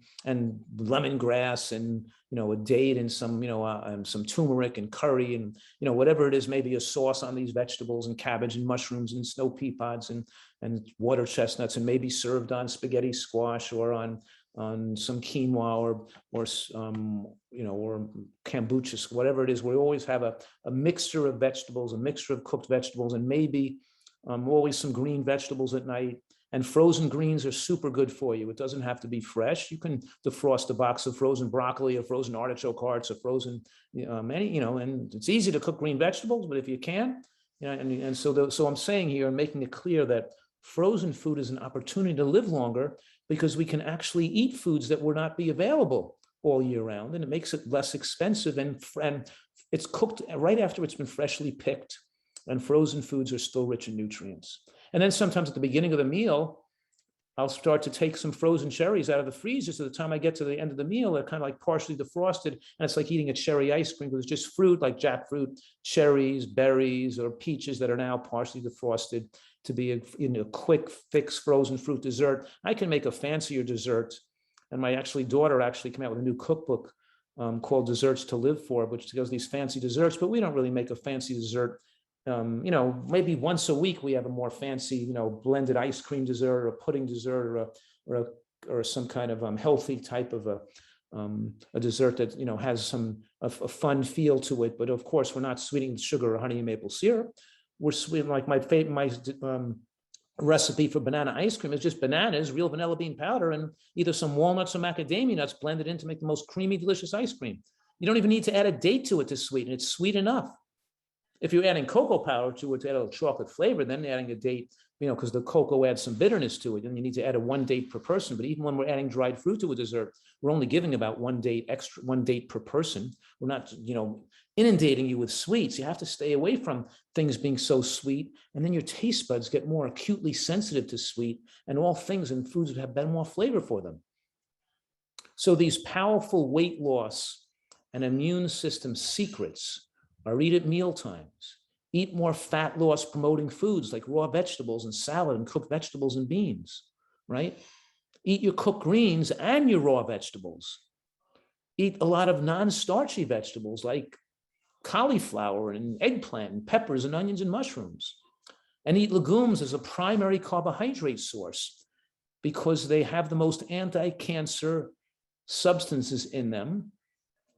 lemongrass and a date and some turmeric and curry and whatever it is, maybe a sauce on these vegetables and cabbage and mushrooms and snow pea pods and water chestnuts, and maybe served on spaghetti squash or on some quinoa or kombucha, whatever it is. We always have a mixture of vegetables, a mixture of cooked vegetables, and maybe always some green vegetables at night. And frozen greens are super good for you. It doesn't have to be fresh. You can defrost a box of frozen broccoli or frozen artichoke hearts or frozen, and it's easy to cook green vegetables, but if you can't, so I'm saying here and making it clear that frozen food is an opportunity to live longer, because we can actually eat foods that will not be available all year round, and it makes it less expensive, and it's cooked right after it's been freshly picked, and frozen foods are still rich in nutrients. And then sometimes at the beginning of the meal, I'll start to take some frozen cherries out of the freezer, so the time I get to the end of the meal, they're kind of like partially defrosted, and it's like eating a cherry ice cream, because it's just fruit like jackfruit, cherries, berries, or peaches that are now partially defrosted to be a quick fix frozen fruit dessert. I can make a fancier dessert, and my daughter came out with a new cookbook called Desserts to Live For, which does these fancy desserts, but we don't really make a fancy dessert. Maybe once a week we have a more fancy, blended ice cream dessert or a pudding dessert or some kind of healthy type of a dessert that has a fun feel to it. But of course, we're not sweetening with sugar or honey and maple syrup. We're sweetening, like my recipe for banana ice cream is just bananas, real vanilla bean powder, and either some walnuts or macadamia nuts blended in to make the most creamy, delicious ice cream. You don't even need to add a date to it to sweeten. It's sweet enough. If you're adding cocoa powder to it to add a little chocolate flavor, then adding a date because the cocoa adds some bitterness to it, and you need to add a 1 date per person. But even when we're adding dried fruit to a dessert, we're only giving about 1 date per person. We're not, inundating you with sweets. You have to stay away from things being so sweet, and then your taste buds get more acutely sensitive to sweet, and all things and foods would have better, more flavor for them. So these powerful weight loss and immune system secrets are: eat at meal times, eat more fat loss promoting foods like raw vegetables and salad and cooked vegetables and beans, right? Eat your cooked greens and your raw vegetables. Eat a lot of non-starchy vegetables like cauliflower and eggplant and peppers and onions and mushrooms. And eat legumes as a primary carbohydrate source because they have the most anti-cancer substances in them.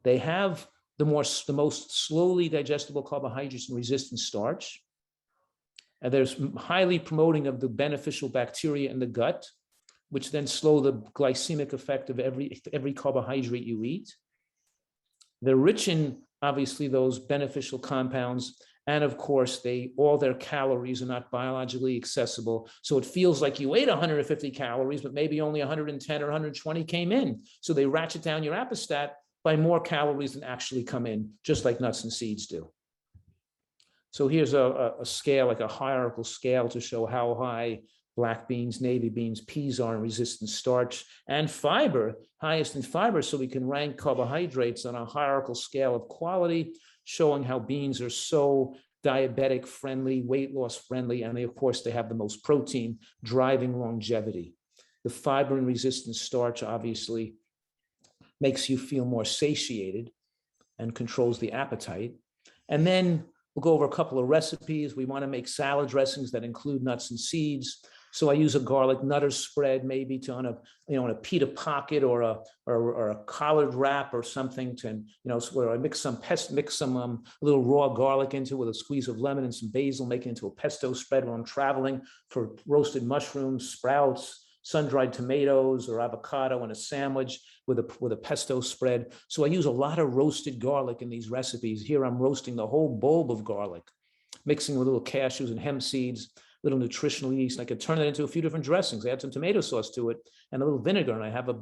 They have the most slowly digestible carbohydrates and resistant starch. And there's highly promoting of the beneficial bacteria in the gut, which then slow the glycemic effect of every carbohydrate you eat. They're rich in, obviously, those beneficial compounds. And of course, all their calories are not biologically accessible. So it feels like you ate 150 calories, but maybe only 110 or 120 came in. So they ratchet down your appestat by more calories than actually come in, just like nuts and seeds do. So here's a scale, like a hierarchical scale, to show how high black beans, navy beans, peas are in resistant starch and fiber, highest in fiber. So we can rank carbohydrates on a hierarchical scale of quality, showing how beans are so diabetic friendly, weight loss friendly, and of course they have the most protein, driving longevity. The fiber and resistant starch obviously makes you feel more satiated and controls the appetite. And then we'll go over a couple of recipes. We want to make salad dressings that include nuts and seeds. So I use a garlic nutter spread, maybe on a pita pocket or a collard wrap or something, to where I mix some a little raw garlic into with a squeeze of lemon and some basil, make it into a pesto spread when I'm traveling, for roasted mushrooms, sprouts, sun-dried tomatoes or avocado in a sandwich with a pesto spread. So I use a lot of roasted garlic in these recipes. Here I'm roasting the whole bulb of garlic, mixing with little cashews and hemp seeds, little nutritional yeast. And I could turn that into a few different dressings. I add some tomato sauce to it and a little vinegar, and I have a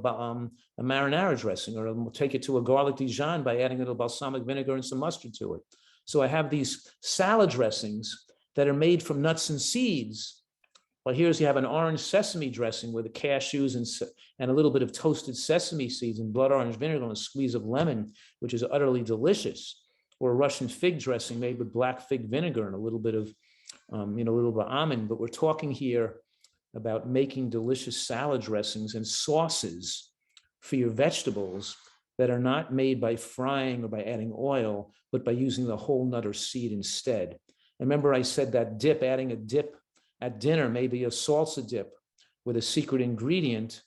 marinara dressing, or I'll take it to a garlic Dijon by adding a little balsamic vinegar and some mustard to it. So I have these salad dressings that are made from nuts and seeds. Well, here's, you have an orange sesame dressing with the cashews and a little bit of toasted sesame seeds and blood orange vinegar and a squeeze of lemon, which is utterly delicious. Or a Russian fig dressing made with black fig vinegar and a little bit of almond. But we're talking here about making delicious salad dressings and sauces for your vegetables that are not made by frying or by adding oil, but by using the whole nut or seed instead. And remember, I said that adding a dip at dinner, maybe a salsa dip with a secret ingredient.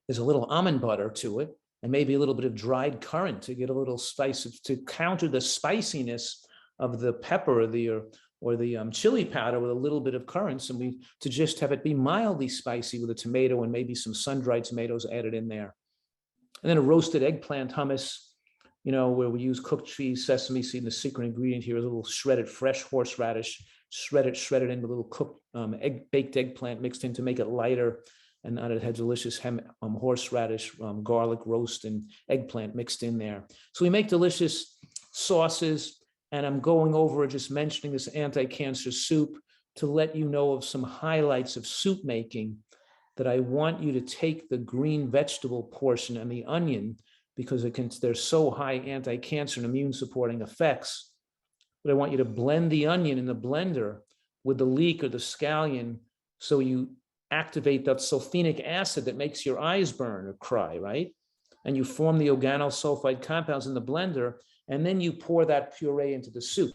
There's a little almond butter to it, and maybe a little bit of dried currant to get a little spice, to counter the spiciness of the pepper or the chili powder, with a little bit of currants, and to just have it be mildly spicy with a tomato and maybe some sun-dried tomatoes added in there. And then a roasted eggplant hummus, where we use cooked cheese, sesame seed, and the secret ingredient here is a little shredded fresh horseradish, shredded in a little cooked baked eggplant mixed in to make it lighter. And it had delicious horseradish, garlic roast, and eggplant mixed in there. So we make delicious sauces. And I'm going over just mentioning this anti-cancer soup to let you know of some highlights of soup making, that I want you to take the green vegetable portion and the onion, because they're so high anti-cancer and immune supporting effects. But I want you to blend the onion in the blender with the leek or the scallion, so you activate that sulfenic acid that makes your eyes burn or cry, right? And you form the organosulfide compounds in the blender, and then you pour that puree into the soup.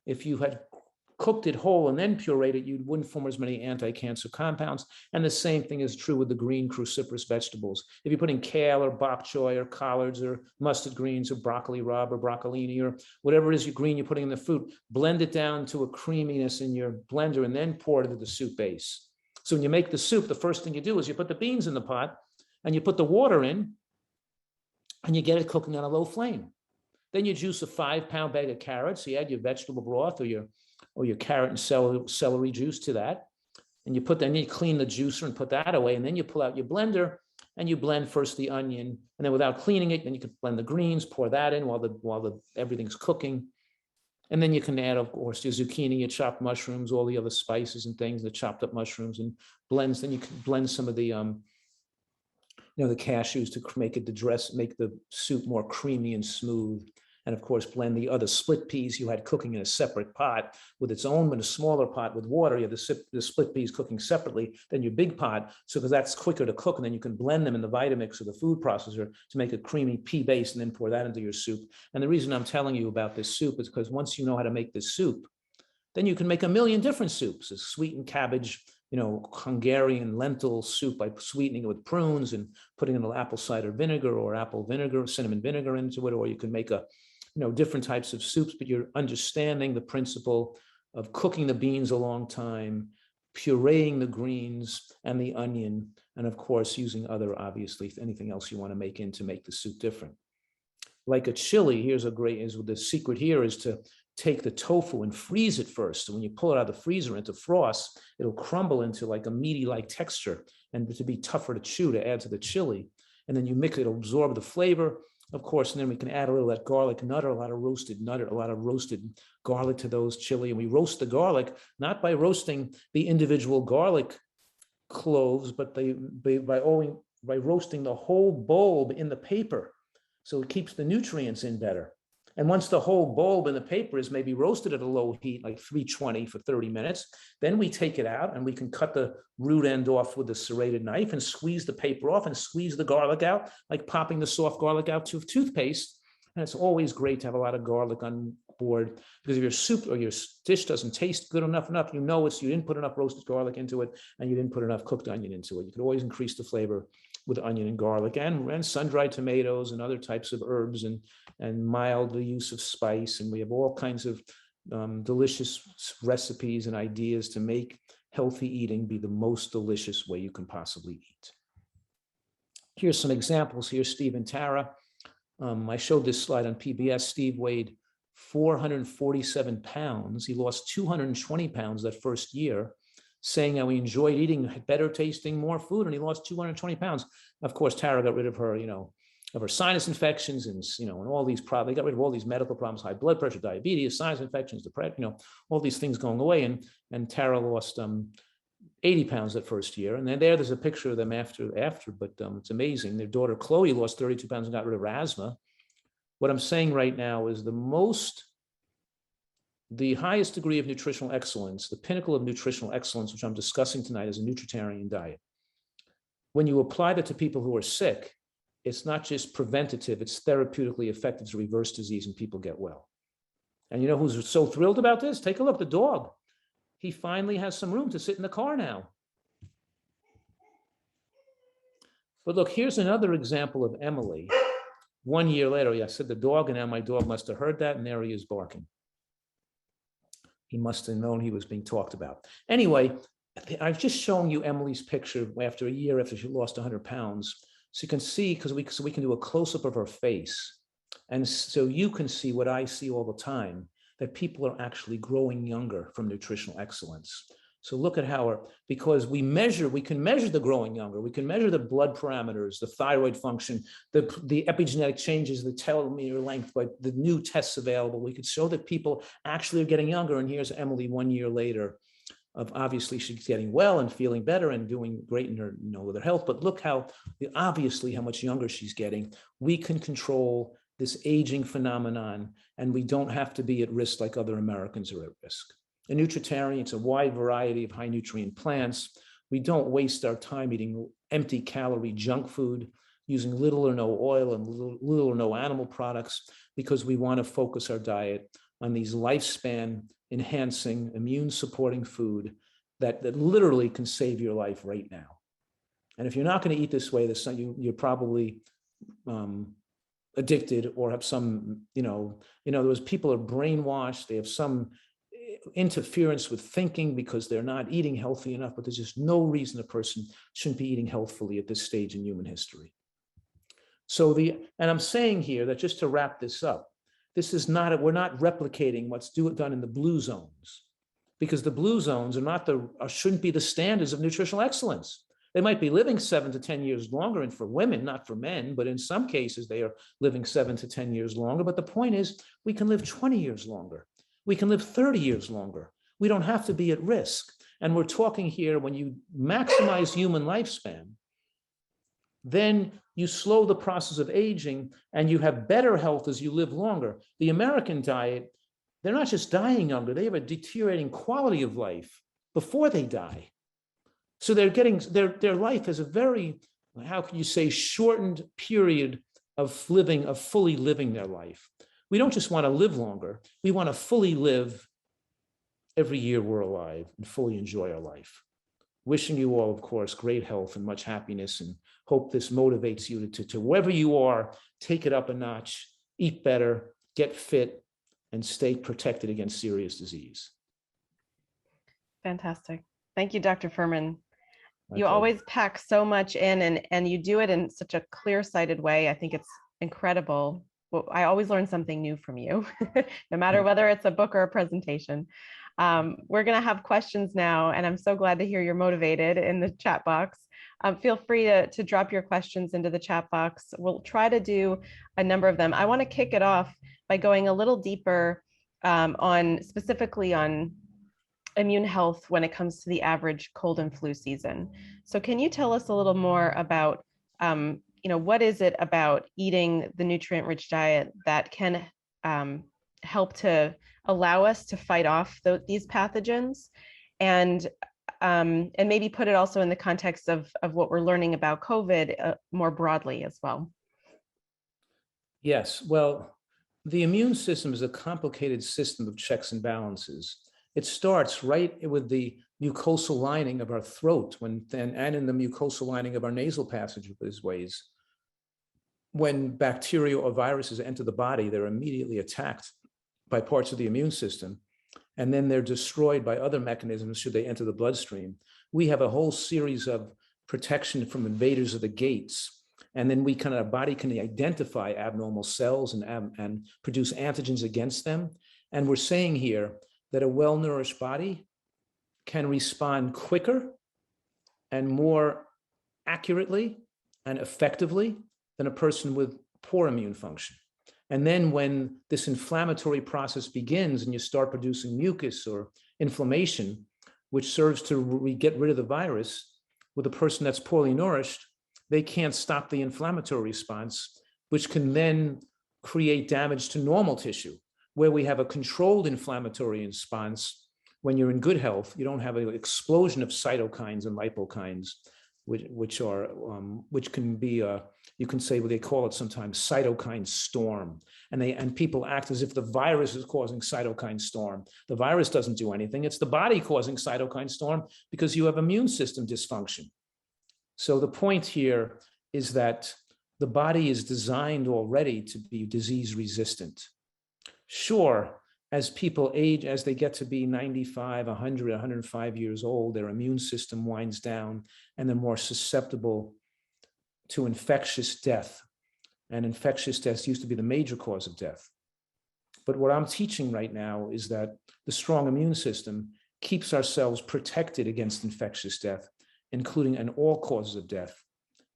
If you had cooked it whole and then pureed it, you wouldn't form as many anti-cancer compounds. And the same thing is true with the green cruciferous vegetables. If you're putting kale or bok choy or collards or mustard greens or broccoli rabe or broccolini or whatever it is green you're putting in the food, blend it down to a creaminess in your blender and then pour it into the soup base. So when you make the soup, the first thing you do is you put the beans in the pot and you put the water in and you get it cooking on a low flame. Then you juice a 5-pound bag of carrots. You add your vegetable broth or your or your carrot and celery juice to that. And then you clean the juicer and put that away. And then you pull out your blender and you blend first the onion, and then without cleaning it, then you can blend the greens, pour that in while everything's cooking. And then you can add, of course, your zucchini, your chopped mushrooms, all the other spices and things, the chopped up mushrooms, and blends. Then you can blend some of the the cashews to make the soup more creamy and smooth. And of course, blend the other split peas you had cooking in a separate pot with its own, but a smaller pot with water. You have the split peas cooking separately than your big pot. So because that's quicker to cook, and then you can blend them in the Vitamix or the food processor to make a creamy pea base, and then pour that into your soup. And the reason I'm telling you about this soup is because once you know how to make this soup, then you can make a million different soups. A sweetened cabbage, Hungarian lentil soup by sweetening it with prunes and putting in apple cider vinegar or apple vinegar, cinnamon vinegar into it. Or you can make different types of soups, but you're understanding the principle of cooking the beans a long time, pureeing the greens and the onion, and of course, using obviously, anything else you want to make the soup different. Like a chili, the secret here is to take the tofu and freeze it first. So when you pull it out of the freezer into frost, it'll crumble into like a meaty-like texture, and to be tougher to chew to add to the chili. And then you mix it, it'll absorb the flavor, of course, and then we can add a little of that garlic nut, or a lot of roasted garlic to those chili. And we roast the garlic, not by roasting the individual garlic cloves, but by roasting the whole bulb in the paper. So it keeps the nutrients in better. And once the whole bulb in the paper is maybe roasted at a low heat, like 320 for 30 minutes, then we take it out and we can cut the root end off with a serrated knife and squeeze the paper off and squeeze the garlic out, like popping the soft garlic out to toothpaste. And it's always great to have a lot of garlic on board, because if your soup or your dish doesn't taste good enough, you didn't put enough roasted garlic into it, and you didn't put enough cooked onion into it. You could always increase the flavor with onion and garlic and sun-dried tomatoes and other types of herbs, and mild the use of spice. And we have all kinds of delicious recipes and ideas to make healthy eating be the most delicious way you can possibly eat. Here's some examples here. Steve and Tara. I showed this slide on PBS. Steve weighed 447 pounds. He lost 220 pounds that first year, saying how he enjoyed eating better tasting, more food, and he lost 220 pounds. Of course, Tara got rid of her, of her sinus infections and all these problems. They got rid of all these medical problems: high blood pressure, diabetes, sinus infections, depression, all these things going away. And Tara lost 80 pounds that first year. And then there's a picture of them after, but it's amazing. Their daughter, Chloe, lost 32 pounds and got rid of her asthma. What I'm saying right now is the highest degree of nutritional excellence, the pinnacle of nutritional excellence, which I'm discussing tonight, is a Nutritarian diet. When you apply that to people who are sick, it's not just preventative, it's therapeutically effective to reverse disease, and people get well. And you know who's so thrilled about this? Take a look, the dog. He finally has some room to sit in the car now. But look, here's another example of Emily. 1 year later, I said the dog, and now my dog must have heard that, and there he is barking. He must have known he was being talked about. Anyway, I've just shown you Emily's picture after a year after she lost 100 pounds. So you can see, so we can do a close-up of her face. And so you can see what I see all the time, that people are actually growing younger from nutritional excellence. So look at how because we can measure the growing younger, we can measure the blood parameters, the thyroid function, the epigenetic changes, the telomere length, by the new tests available. We could show that people actually are getting younger. And here's Emily 1 year later. Obviously, she's getting well and feeling better and doing great in her, with her health. But look how much younger she's getting. We can control this aging phenomenon, and we don't have to be at risk like other Americans are at risk. A Nutritarian, it's a wide variety of high nutrient plants. We don't waste our time eating empty calorie junk food, using little or no oil and little or no animal products, because we want to focus our diet on these lifespan enhancing, immune supporting food that literally can save your life right now. And if you're not going to eat this way, you're probably addicted or have some, those people are brainwashed. They have some interference with thinking because they're not eating healthy enough, but there's just no reason a person shouldn't be eating healthfully at this stage in human history. And I'm saying here that, just to wrap this up, we're not replicating what's done in the blue zones. because the blue zones are not shouldn't be the standards of nutritional excellence. They might be living 7 to 10 years longer, and for women, not for men, but in some cases they are living 7 to 10 years longer. But the point is, we can live 20 years longer. We can live 30 years longer. We don't have to be at risk. And we're talking here, when you maximize human lifespan, then you slow the process of aging and you have better health as you live longer. The American diet, they're not just dying younger, they have a deteriorating quality of life before they die. So they're getting, their life has a very, how can you say, shortened period of living, of fully living their life. We don't just want to live longer, we want to fully live every year we're alive and fully enjoy our life. Wishing you all, of course, great health and much happiness, and hope this motivates you to wherever you are, take it up a notch, eat better, get fit, and stay protected against serious disease. Fantastic. Thank you, Dr. Fuhrman. You Okay. always pack so much in, and you do it in such a clear-sighted way. I think it's incredible. Well, I always learn something new from you, no matter whether it's a book or a presentation. We're going to have questions now, and I'm so glad to hear you're motivated in the chat box. Feel free to drop your questions into the chat box. We'll try to do a number of them. I want to kick it off by going a little deeper specifically on immune health when it comes to the average cold and flu season. So can you tell us a little more about, what is it about eating the nutrient-rich diet that can help to allow us to fight off these pathogens, and maybe put it also in the context of what we're learning about COVID more broadly as well? Yes, well, the immune system is a complicated system of checks and balances. It starts right with the mucosal lining of our throat and in the mucosal lining of our nasal passageways. When bacteria or viruses enter the body, they're immediately attacked by parts of the immune system, and then they're destroyed by other mechanisms should they enter the bloodstream. We have a whole series of protection from invaders of the gates, and then our body can identify abnormal cells and produce antigens against them. And we're saying here that a well-nourished body can respond quicker and more accurately and effectively than a person with poor immune function. And then when this inflammatory process begins and you start producing mucus or inflammation, which serves to get rid of the virus, with a person that's poorly nourished, they can't stop the inflammatory response, which can then create damage to normal tissue. Where we have a controlled inflammatory response, when you're in good health, you don't have an explosion of cytokines and lipokines, which can be you can say what they call it sometimes, cytokine storm, and people act as if the virus is causing cytokine storm. The virus doesn't do anything; it's the body causing cytokine storm because you have immune system dysfunction. So the point here is that the body is designed already to be disease resistant. Sure, as people age, as they get to be 95, 100, 105 years old, their immune system winds down and they're more susceptible to infectious death. And infectious death used to be the major cause of death. But what I'm teaching right now is that the strong immune system keeps ourselves protected against infectious death, including in all causes of death.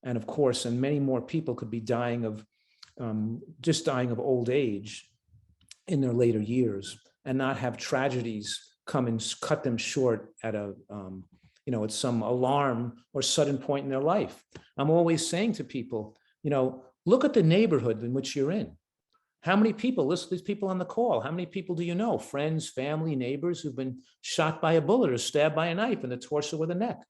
And of course, and many more people could be dying of old age in their later years and not have tragedies come and cut them short at at some alarm or sudden point in their life. I'm always saying to people, look at the neighborhood in which you're in. How many people, listen to these people on the call, how many people do you know, friends, family, neighbors who've been shot by a bullet or stabbed by a knife in the torso or the neck?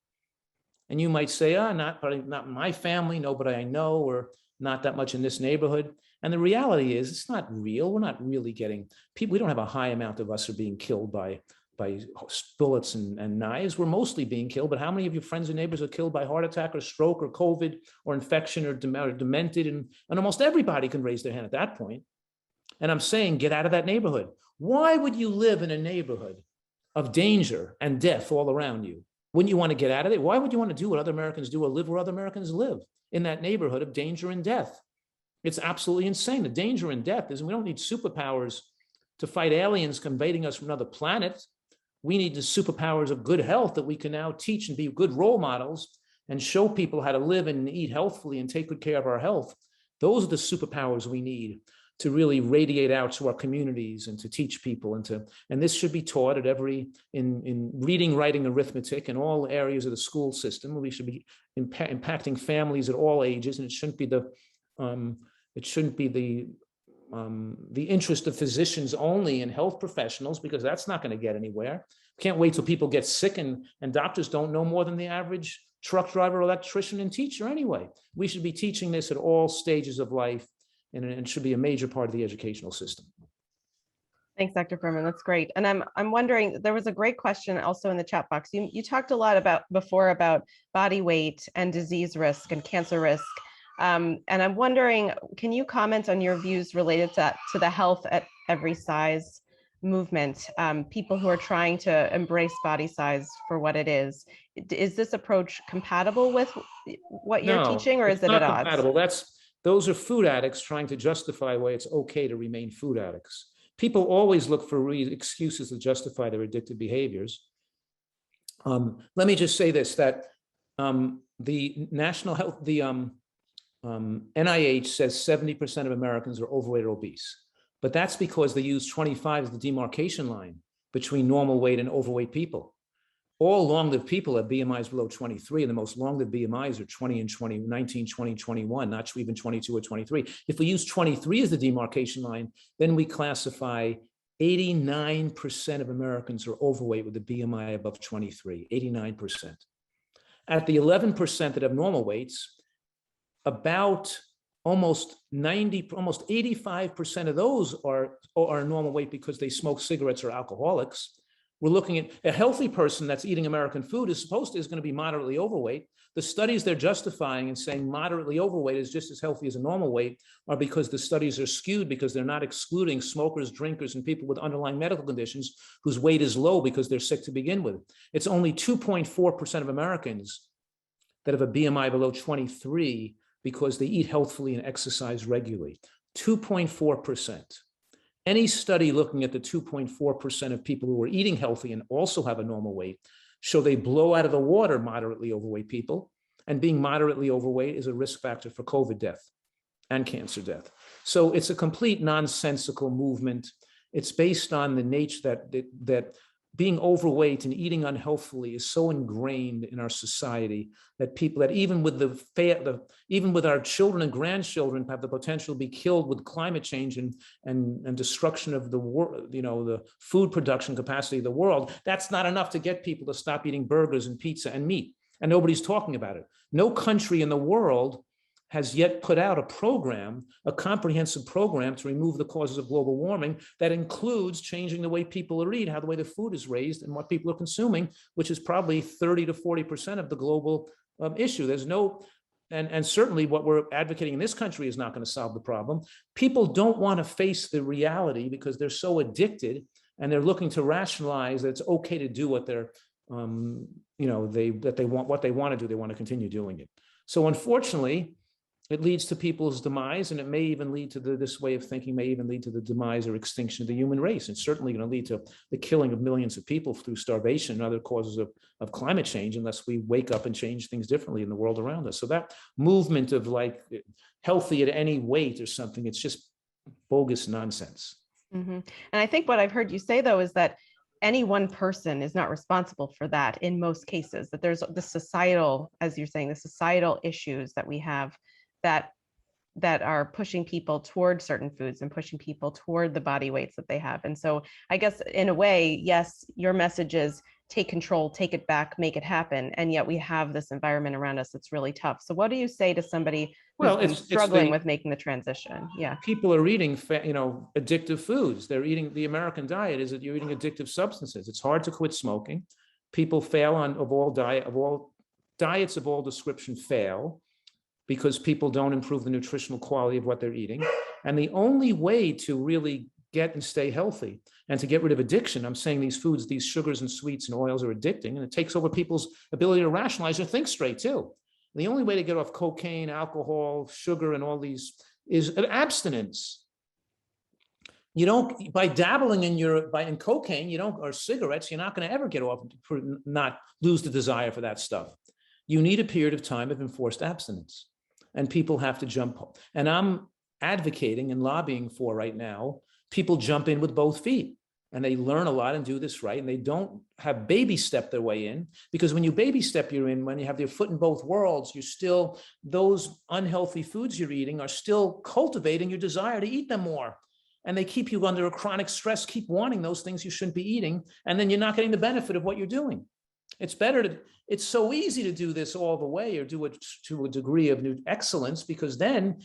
And you might say, not my family, nobody I know, or not that much in this neighborhood. And the reality is it's not real. We're not really getting people. We don't have a high amount of us are being killed by bullets and knives. We're mostly being killed. But how many of your friends and neighbors are killed by heart attack or stroke or COVID or infection or demented? And almost everybody can raise their hand at that point. And I'm saying, get out of that neighborhood. Why would you live in a neighborhood of danger and death all around you? Wouldn't you want to get out of it? Why would you want to do what other Americans do or live where other Americans live, in that neighborhood of danger and death? It's absolutely insane. The danger and death is we don't need superpowers to fight aliens invading us from another planet. we need the superpowers of good health that we can now teach and be good role models and show people how to live and eat healthfully and take good care of our health. Those are the superpowers we need to really radiate out to our communities and to teach people and this should be taught at in reading, writing, arithmetic in all areas of the school system. We should be impacting families at all ages, and it shouldn't be the interest of physicians only and health professionals, because that's not going to get anywhere. Can't wait till people get sick and doctors don't know more than the average truck driver, electrician, and teacher anyway. We should be teaching this at all stages of life, and it should be a major part of the educational system. Thanks, Dr. Fuhrman. That's great. And I'm wondering, there was a great question also in the chat box. You talked a lot before about body weight and disease risk and cancer risk. And I'm wondering, can you comment on your views related to the health at every size movement, people who are trying to embrace body size for what it is? Is this approach compatible with what you're teaching, or is it at odds? Compatible. Those are food addicts trying to justify why it's okay to remain food addicts. People always look for excuses to justify their addictive behaviors. Let me just say this, that the National Health, NIH says 70% of Americans are overweight or obese, but that's because they use 25 as the demarcation line between normal weight and overweight people. All long-lived people have BMIs below 23, and the most long-lived BMIs are 20 and 20, 19, 20, 21, not even 22 or 23. If we use 23 as the demarcation line, then we classify 89% of Americans are overweight with a BMI above 23, 89%. At the 11% that have normal weights, about almost 85% of those are normal weight because they smoke cigarettes or alcoholics. We're looking at a healthy person that's eating American food is going to be moderately overweight. The studies they're justifying and saying moderately overweight is just as healthy as a normal weight are because the studies are skewed, because they're not excluding smokers, drinkers, and people with underlying medical conditions whose weight is low because they're sick to begin with. It's only 2.4% of Americans that have a BMI below 23 because they eat healthfully and exercise regularly. 2.4%. Any study looking at the 2.4% of people who are eating healthy and also have a normal weight show they blow out of the water moderately overweight people, and being moderately overweight is a risk factor for COVID death and cancer death. So it's a complete nonsensical movement. It's based on the nature that being overweight and eating unhealthfully is so ingrained in our society that people that even with our children and grandchildren have the potential to be killed with climate change and destruction of the world, the food production capacity of the world. That's not enough to get people to stop eating burgers and pizza and meat. And nobody's talking about it. No country in the world has yet put out a comprehensive program to remove the causes of global warming that includes changing the way people eat, the way the food is raised and what people are consuming, which is probably 30 to 40% of the global issue. There's no, and certainly what we're advocating in this country is not going to solve the problem. People don't want to face the reality because they're so addicted, and they're looking to rationalize that it's okay to do what they want to do. They want to continue doing it. So unfortunately, it leads to people's demise, and it may even lead to this way of thinking may even lead to the demise or extinction of the human race. It's certainly going to lead to the killing of millions of people through starvation and other causes of climate change unless we wake up and change things differently in the world around us. So that movement of like healthy at any weight or something, it's just bogus nonsense. Mm-hmm. And I think what I've heard you say, though, is that any one person is not responsible for that in most cases, that there's the societal, as you're saying, the societal issues that we have that are pushing people toward certain foods and pushing people toward the body weights that they have. And so I guess in a way, yes, your message is take control, take it back, make it happen. And yet we have this environment around us that's really tough. So what do you say to somebody who's struggling with making the transition? Yeah. People are eating, addictive foods. They're eating, the American diet is that you're eating addictive substances. It's hard to quit smoking. People fail diets of all description fail, because people don't improve the nutritional quality of what they're eating. And the only way to really get and stay healthy and to get rid of addiction, I'm saying these foods, these sugars and sweets and oils are addicting, and it takes over people's ability to rationalize or think straight too. The only way to get off cocaine, alcohol, sugar, and all these is abstinence. You don't, by dabbling in cocaine, you don't, or cigarettes, you're not going to ever get off, not lose the desire for that stuff. You need a period of time of enforced abstinence, and people have to jump. And I'm advocating and lobbying for right now, people jump in with both feet and they learn a lot and do this right. And they don't have baby step their way in, because when you baby step, you're in, when you have your foot in both worlds, you're still, those unhealthy foods you're eating are still cultivating your desire to eat them more. And they keep you under a chronic stress, keep wanting those things you shouldn't be eating. And then you're not getting the benefit of what you're doing. It's better to, it's so easy to do this all the way, or do it to a degree of excellence, because then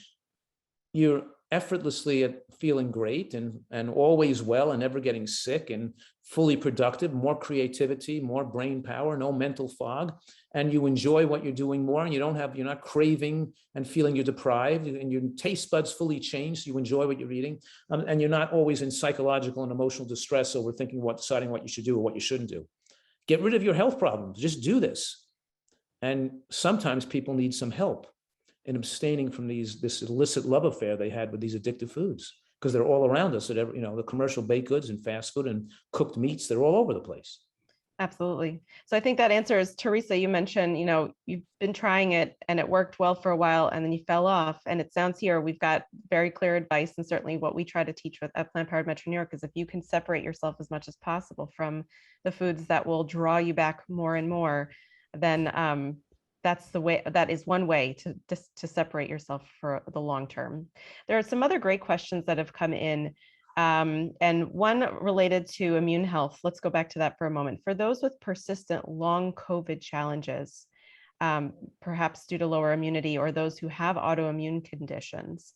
you're effortlessly at feeling great and always well and never getting sick and fully productive, more creativity, more brain power, no mental fog. And you enjoy what you're doing more, and you're not craving and feeling you're deprived, and your taste buds fully change. So you enjoy what you're eating, and you're not always in psychological and emotional distress over thinking deciding what you should do or what you shouldn't do. Get rid of your health problems. Just do this. And sometimes people need some help in abstaining from this illicit love affair they had with these addictive foods, because they're all around us. The commercial baked goods and fast food and cooked meats, they're all over the place. Absolutely. So I think that answers, Teresa, you mentioned, you've been trying it and it worked well for a while and then you fell off. And it sounds here, we've got very clear advice, and certainly what we try to teach at Plant Powered Metro New York is if you can separate yourself as much as possible from the foods that will draw you back more and more, then that's the way, that is one way to separate yourself for the long term. There are some other great questions that have come in. And one related to immune health. Let's go back to that for a moment. For those with persistent long COVID challenges, perhaps due to lower immunity, or those who have autoimmune conditions,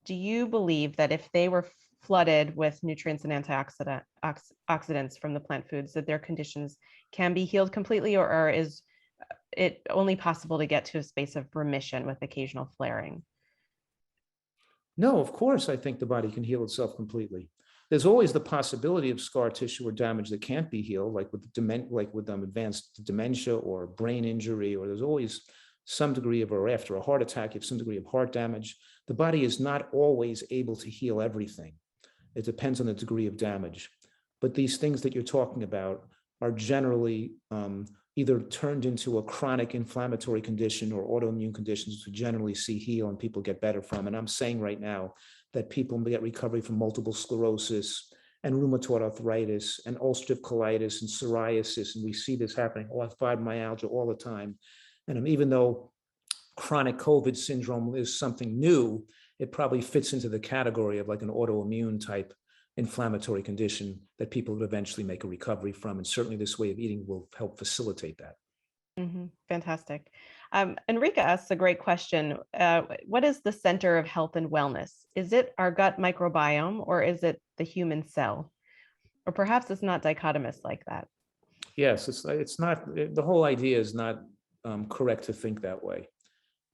do you believe that if they were flooded with nutrients and antioxidants from the plant foods, that their conditions can be healed completely, or is it only possible to get to a space of remission with occasional flaring? No, of course, I think the body can heal itself completely. There's always the possibility of scar tissue or damage that can't be healed, like with advanced dementia or brain injury, or there's always some degree of, or after a heart attack, you have some degree of heart damage. The body is not always able to heal everything. It depends on the degree of damage. But these things that you're talking about are generally either turned into a chronic inflammatory condition or autoimmune conditions, which we generally see heal and people get better from. And I'm saying right now that people get recovery from multiple sclerosis and rheumatoid arthritis and ulcerative colitis and psoriasis. And we see this happening, fibromyalgia all the time. And even though chronic COVID syndrome is something new, it probably fits into the category of like an autoimmune type inflammatory condition that people would eventually make a recovery from. And certainly this way of eating will help facilitate that. Mm-hmm. Fantastic. Enrica asks a great question. What is the center of health and wellness? Is it our gut microbiome, or is it the human cell? Or perhaps it's not dichotomous like that. Yes, it's not, the whole idea is not correct to think that way,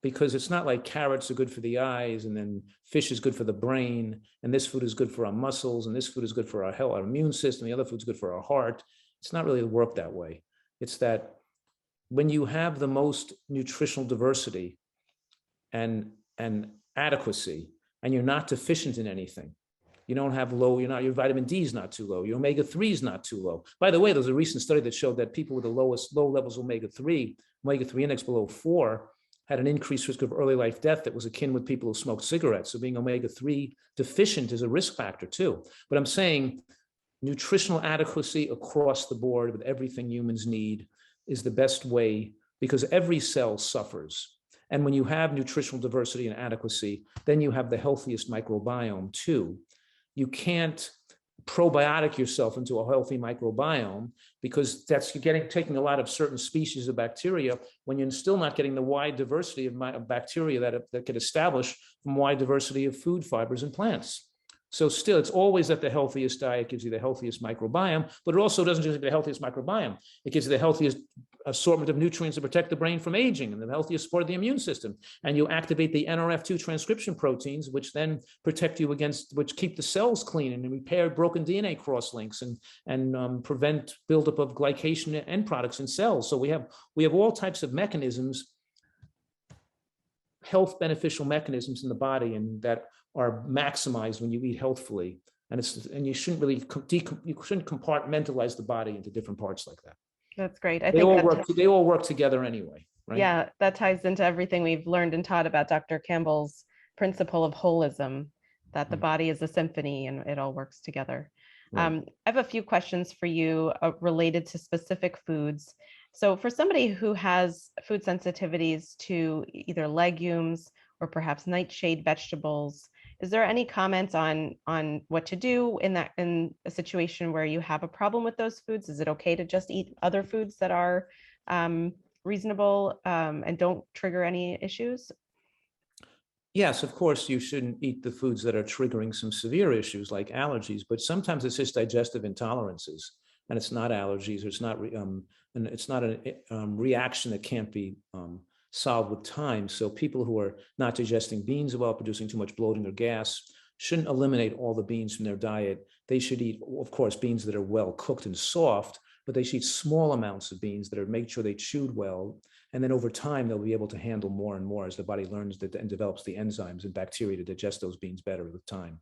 because it's not like carrots are good for the eyes and then fish is good for the brain, and this food is good for our muscles, and this food is good for our health, our immune system, the other food is good for our heart. It's not really work that way. It's that when you have the most nutritional diversity and adequacy, and you're not deficient in anything, you don't have your vitamin D is not too low, your omega-3 is not too low. By the way, there's a recent study that showed that people with the low levels of omega-3 index below 4, had an increased risk of early life death that was akin with people who smoked cigarettes. So being omega-3 deficient is a risk factor too. But I'm saying nutritional adequacy across the board with everything humans need is the best way, because every cell suffers. And when you have nutritional diversity and adequacy, then you have the healthiest microbiome too. You can't probiotic yourself into a healthy microbiome, because you're taking a lot of certain species of bacteria when you're still not getting the wide diversity of bacteria that could establish from wide diversity of food fibers and plants. So still, it's always that the healthiest diet gives you the healthiest microbiome, but it also doesn't just give you the healthiest microbiome. It gives you the healthiest assortment of nutrients to protect the brain from aging and the healthiest support of the immune system. And you activate the NRF2 transcription proteins, which then protect you which keep the cells clean and repair broken DNA crosslinks and prevent buildup of glycation end products in cells. So we have all types of mechanisms, health beneficial mechanisms in the body, and that are maximized when you eat healthfully. And you shouldn't really you shouldn't compartmentalize the body into different parts like that. That's great. I They think all that work. They all work together anyway, right? yeah, that ties into everything we've learned and taught about Dr. Campbell's principle of holism, that the Right. body is a symphony and it all works together. Right. I have a few questions for you related to specific foods. So for somebody who has food sensitivities to either legumes or perhaps nightshade vegetables, is there any comments on what to do in a situation where you have a problem with those foods? Is it okay to just eat other foods that are reasonable and don't trigger any issues? Yes, of course, you shouldn't eat the foods that are triggering some severe issues like allergies, but sometimes it's just digestive intolerances, and it's not allergies, or and it's not a reaction that can't be solved with time. So people who are not digesting beans well, producing too much bloating or gas, shouldn't eliminate all the beans from their diet. They should eat, of course, beans that are well cooked and soft, but they should eat small amounts of beans that are make sure they chewed well. And then over time, they'll be able to handle more and more as the body learns that and develops the enzymes and bacteria to digest those beans better with time.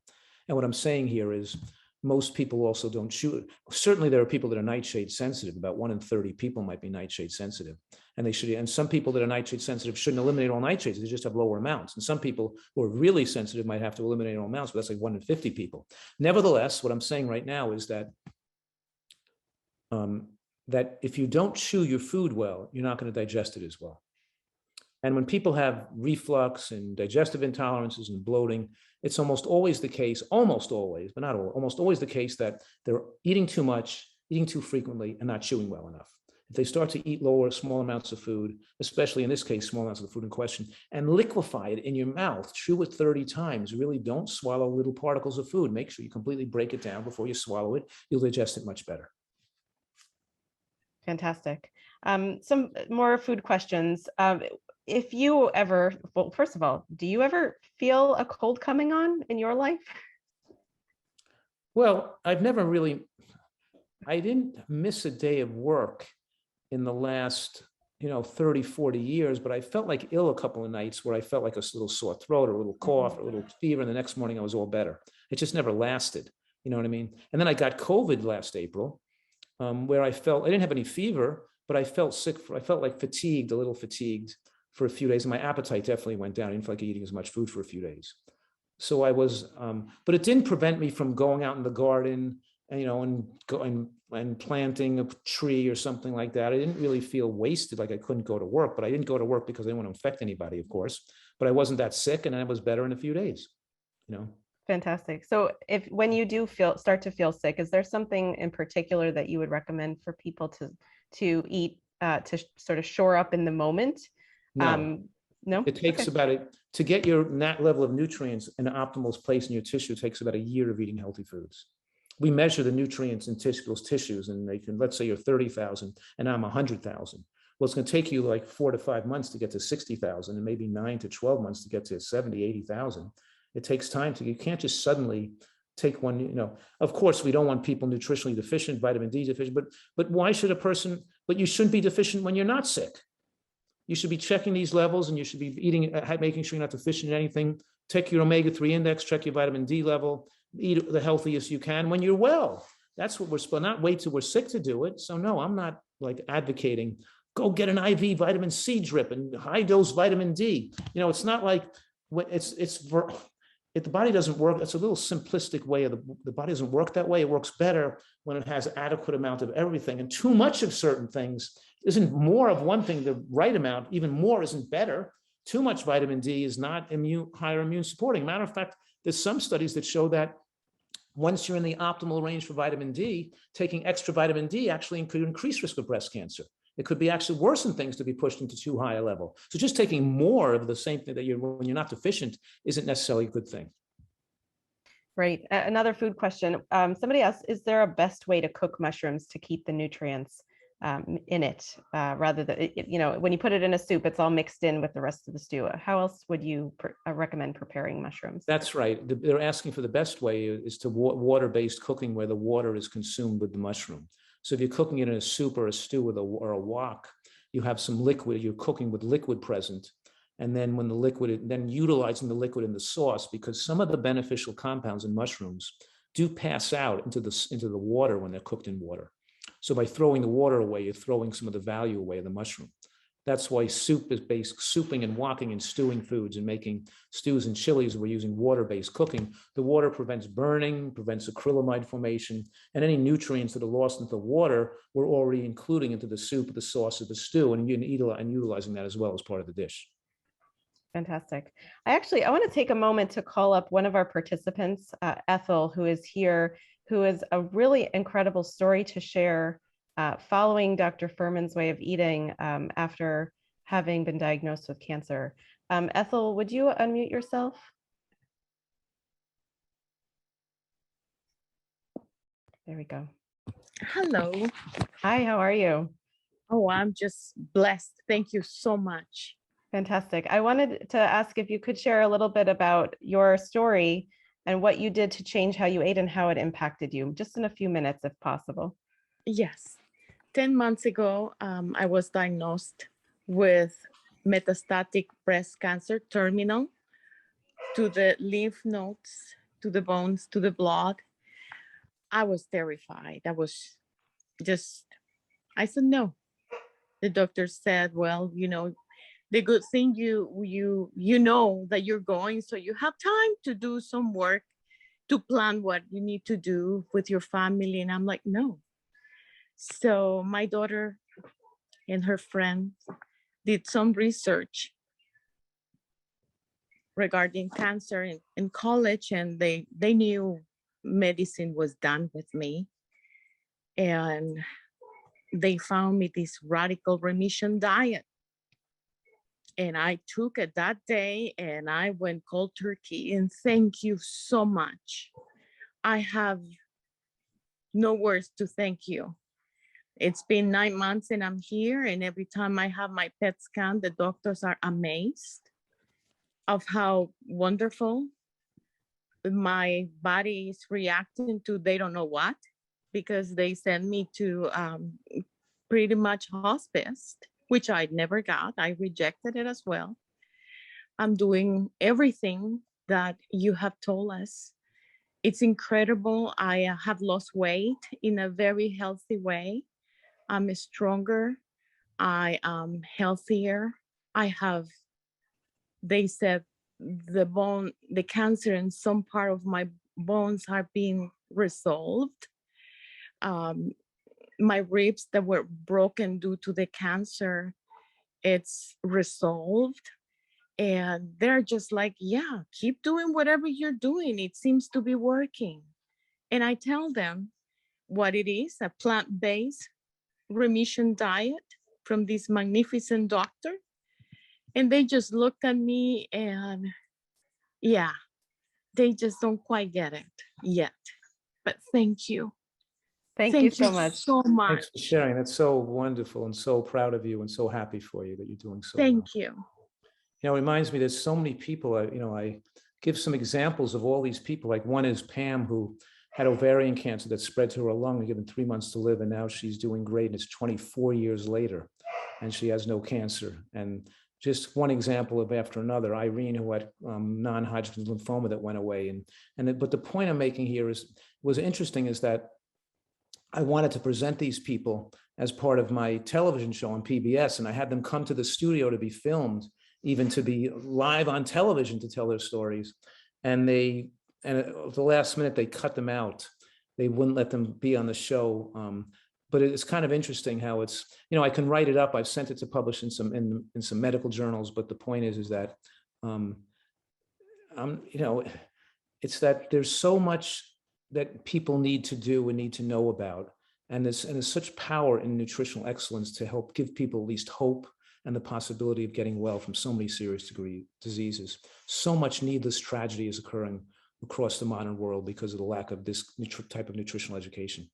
And what I'm saying here is most people also don't chew. Certainly there are people that are nightshade sensitive. About 1 in 30 people might be nightshade sensitive. And they should, and some people that are nightshade sensitive shouldn't eliminate all nightshades. They just have lower amounts. And some people who are really sensitive might have to eliminate all amounts, but that's like 1 in 50 people. Nevertheless, what I'm saying right now is that that if you don't chew your food well, you're not going to digest it as well. And when people have reflux and digestive intolerances and bloating, it's almost always the case, almost always, but not almost always the case that they're eating too much, eating too frequently, and not chewing well enough. If they start to eat small amounts of food, especially in this case, small amounts of the food in question, and liquefy it in your mouth, chew it 30 times, really don't swallow little particles of food. Make sure you completely break it down before you swallow it. You'll digest it much better. Fantastic. Some more food questions. If you ever, well, first of all, do you ever feel a cold coming on in your life? Well, I've never really, I didn't miss a day of work in the last, 30, 40 years, but I felt like ill a couple of nights where I felt like a little sore throat or a little cough or a little fever. And the next morning I was all better. It just never lasted. You know what I mean? And then I got COVID last April, where I didn't have any fever, but I felt sick. I felt like a little fatigued for a few days. And my appetite definitely went down. I didn't feel like eating as much food for a few days. So I was, but it didn't prevent me from going out in the garden and, and going and planting a tree or something like that. I didn't really feel wasted, like I couldn't go to work, but I didn't go to work because I didn't want to infect anybody, of course, but I wasn't that sick and I was better in a few days, Fantastic. So when you do start to feel sick, is there something in particular that you would recommend for people to eat to sort of shore up in the moment? No. No? It takes to get your level of nutrients in an optimal place in your tissue, it takes about a year of eating healthy foods. We measure the nutrients in those tissues, and let's say you're 30,000 and I'm 100,000. Well, it's going to take you like 4 to 5 months to get to 60,000 and maybe 9 to 12 months to get to 70, 80,000. It takes time you can't just suddenly take one, of course, we don't want people nutritionally deficient, vitamin D deficient, but why should but you shouldn't be deficient when you're not sick. You should be checking these levels and you should be making sure you're not deficient in anything. Take your omega-3 index, check your vitamin D level, eat the healthiest you can when you're well. That's what we're supposed, not wait till we're sick to do it. So no, I'm not like advocating, go get an IV vitamin C drip and high dose vitamin D. It's not like if the body doesn't work, it's a little simplistic way of the body doesn't work that way. It works better when it has adequate amount of everything, and too much of certain things isn't more of one thing, the right amount, even more isn't better. Too much vitamin D is not higher immune supporting. Matter of fact, there's some studies that show that once you're in the optimal range for vitamin D, taking extra vitamin D actually could increase risk of breast cancer. It could be actually worsen things to be pushed into too high a level. So just taking more of the same thing when you're not deficient isn't necessarily a good thing. Right. Another food question. Somebody asked, is there a best way to cook mushrooms to keep the nutrients in it rather than, when you put it in a soup, it's all mixed in with the rest of the stew. How else would you recommend preparing mushrooms? That's right. They're asking for the best way is to water-based cooking where the water is consumed with the mushroom. So if you're cooking it in a soup or a stew or a wok, you have some liquid, you're cooking with liquid present. And then then utilizing the liquid in the sauce, because some of the beneficial compounds in mushrooms do pass out into the water when they're cooked in water. So by throwing the water away, you're throwing some of the value away of the mushroom. That's why soup is based, souping and wokking and stewing foods and making stews and chilies. We're using water-based cooking. The water prevents burning, prevents acrylamide formation, and any nutrients that are lost into the water, we're already including into the soup, the sauce, or the stew, and utilizing that as well as part of the dish. Fantastic. I want to take a moment to call up one of our participants, Ethel, who is here, who has a really incredible story to share following Dr. Fuhrman's way of eating after having been diagnosed with cancer. Ethel, would you unmute yourself? There we go. Hello. Hi, how are you? Oh, I'm just blessed. Thank you so much. Fantastic. I wanted to ask if you could share a little bit about your story and what you did to change how you ate and how it impacted you, just in a few minutes, if possible. Yes. 10 months ago, I was diagnosed with metastatic breast cancer, terminal, to the lymph nodes, to the bones, to the blood. I was terrified. I said, no. The doctor said, well, the good thing you know that you're going, so you have time to do some work to plan what you need to do with your family. And I'm like, no. So my daughter and her friend did some research regarding cancer in college, and they knew medicine was done with me. And they found me this radical remission diet. And I took it that day and I went cold turkey, and thank you so much. I have no words to thank you. It's been 9 months and I'm here, and every time I have my PET scan, the doctors are amazed of how wonderful my body is reacting to they don't know what, because they send me to pretty much hospice, which I never got. I rejected it as well. I'm doing everything that you have told us. It's incredible. I have lost weight in a very healthy way. I'm stronger. I am healthier. They said the cancer in some part of my bones are being resolved. My ribs that were broken due to the cancer, it's resolved. And they're just like, yeah, keep doing whatever you're doing. It seems to be working. And I tell them what it is, a plant-based remission diet from this magnificent doctor. And they just looked at me and yeah, they just don't quite get it yet. But thank you. Thank you so much. so much. Thanks for sharing. That's so wonderful, and so proud of you and so happy for you that you're doing so well. Thank you. It reminds me, there's so many people, I give some examples of all these people. Like one is Pam, who had ovarian cancer that spread to her lung, given 3 months to live, and now she's doing great. And it's 24 years later, and she has no cancer. And just one example of after another. Irene, who had non-Hodgkin's lymphoma that went away. But the point I'm making here was interesting is that I wanted to present these people as part of my television show on PBS, and I had them come to the studio to be filmed, even to be live on television to tell their stories. And at the last minute, they cut them out. They wouldn't let them be on the show. But it's kind of interesting how it's, I can write it up. I've sent it to publish in some medical journals. But the point is that, it's that there's so much that people need to do and need to know about. And there's such power in nutritional excellence to help give people at least hope and the possibility of getting well from so many serious diseases. So much needless tragedy is occurring across the modern world because of the lack of this type of nutritional education.